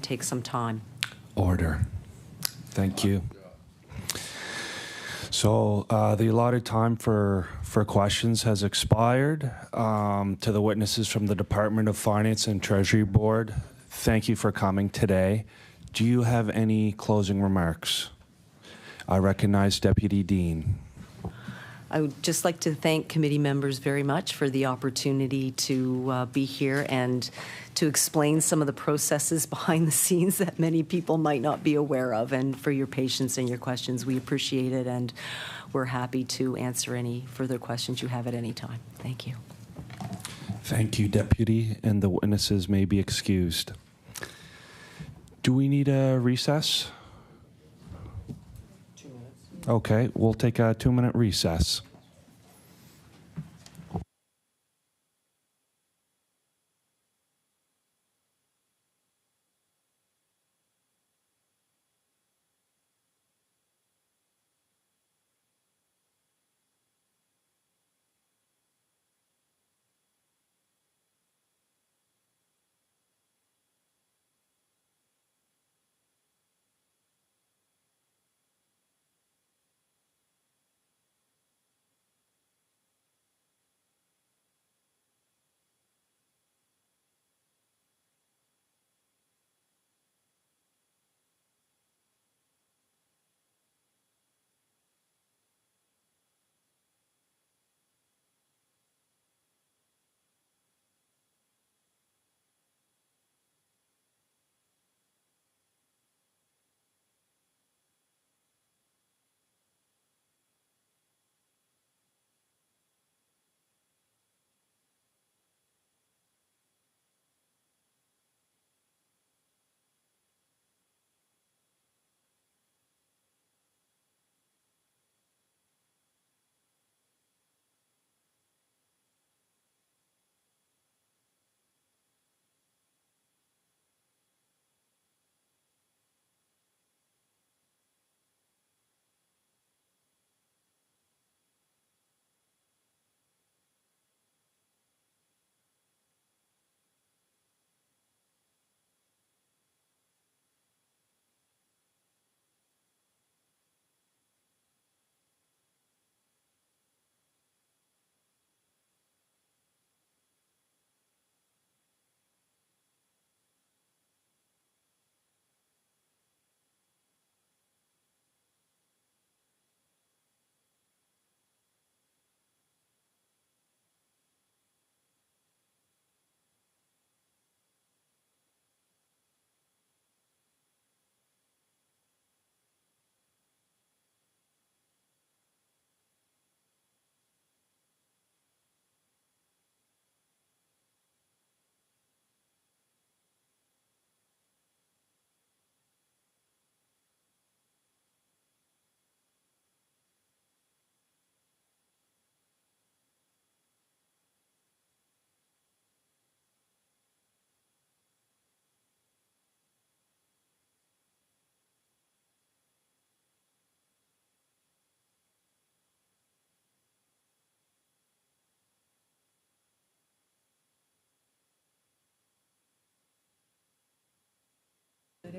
take some time. Order. Thank you. So the allotted time for questions has expired. To the witnesses from the Department of Finance and Treasury Board, thank you for coming today. Do you have any closing remarks? I recognize Deputy Dean. I would just like to thank committee members very much for the opportunity to be here and to explain some of the processes behind the scenes that many people might not be aware of, and for your patience and your questions. We appreciate it, and we're happy to answer any further questions you have at any time. Thank you. Thank you, Deputy, and the witnesses may be excused. Do we need a recess? 2 minutes. Okay, we'll take a 2-minute recess.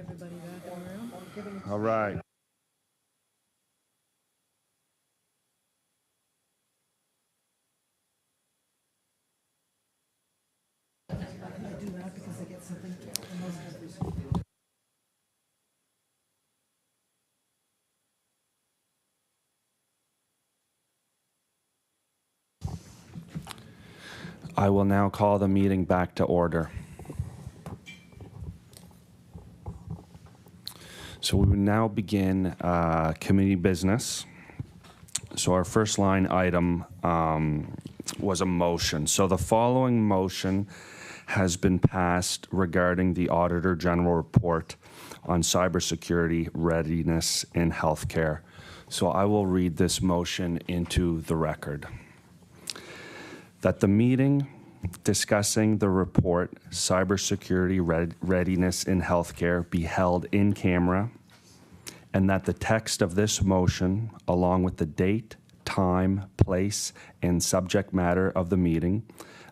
everybody back in the room. All right. I will now call the meeting back to order. So we will now begin committee business. So our first line item was a motion. So the following motion has been passed regarding the Auditor General report on cybersecurity readiness in healthcare. So I will read this motion into the record. That the meeting discussing the report cybersecurity readiness in healthcare be held in camera, and that the text of this motion, along with the date, time, place, and subject matter of the meeting,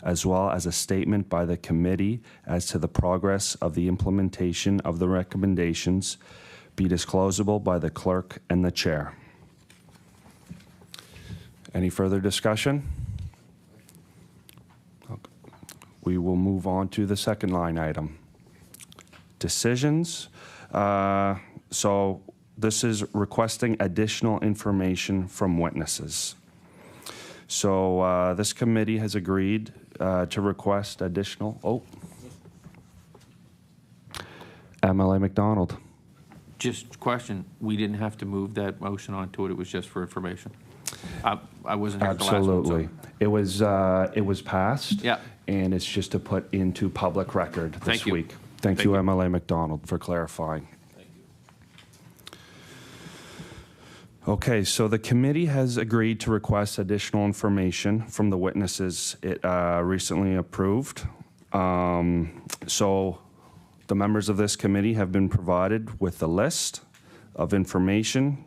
as well as a statement by the committee as to the progress of the implementation of the recommendations, be disclosable by the clerk and the chair. Any further discussion? We will move on to the second line item. Decisions. So this is requesting additional information from witnesses. So this committee has agreed to request additional, MLA McDonald. Just question, we didn't have to move that motion onto it, it was just for information? I wasn't here at the last one. Absolutely. It was passed. Yeah. And it's just to put into public record this Thank you. week. Thank you, MLA McDonald, for clarifying. Thank you. Okay, so the committee has agreed to request additional information from the witnesses it recently approved. So the members of this committee have been provided with a list of information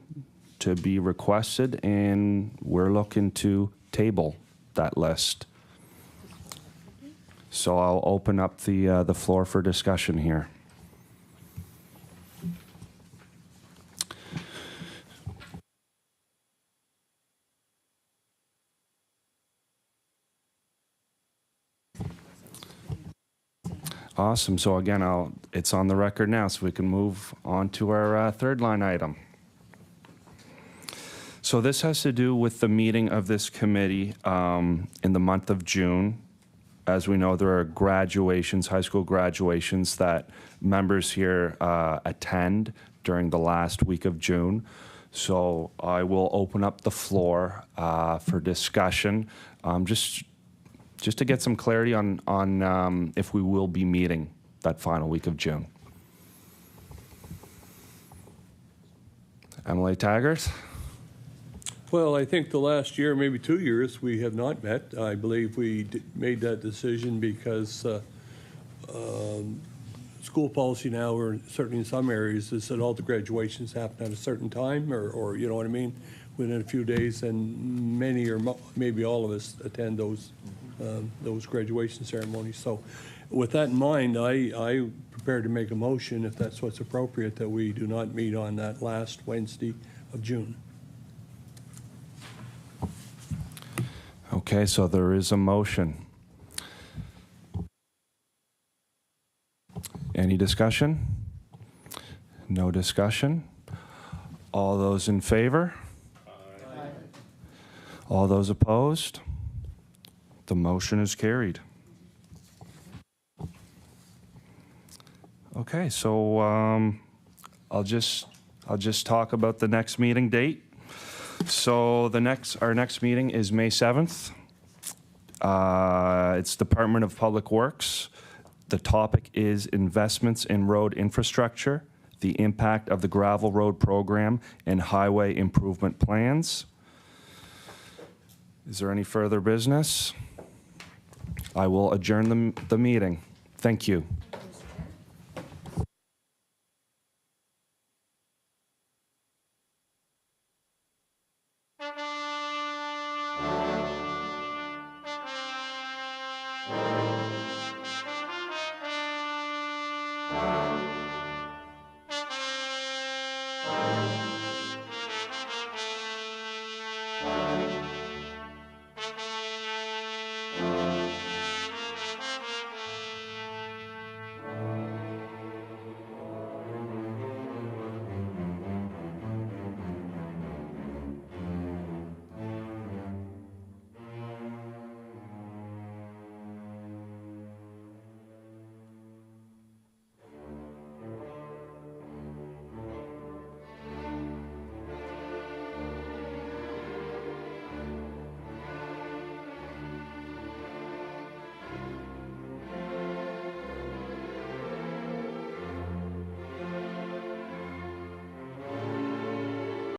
to be requested, and we're looking to table that list. So I'll open up the floor for discussion here. Awesome. So again, it's on the record now, so we can move on to our third line item. So this has to do with the meeting of this committee in the month of June. As we know, there are graduations, high school graduations that members here attend during the last week of June. So I will open up the floor for discussion, just to get some clarity on if we will be meeting that final week of June. Emily Taggart. Well, I think the last year, maybe 2 years, we have not met. I believe we made that decision because school policy now, or certainly in some areas, is that all the graduations happen at a certain time, or you know what I mean, within a few days, and many or maybe all of us attend those graduation ceremonies. So with that in mind, I prepared to make a motion, if that's what's appropriate, that we do not meet on that last Wednesday of June. Okay, so there is a motion. Any discussion? No discussion? All those in favor? Aye. All those opposed? The motion is carried. Okay, so I'll just talk about the next meeting date. So our next meeting is May 7th. It's Department of Public Works. The topic is investments in road infrastructure, the impact of the gravel road program, and highway improvement plans. Is there any further business? I will adjourn the meeting. Thank you.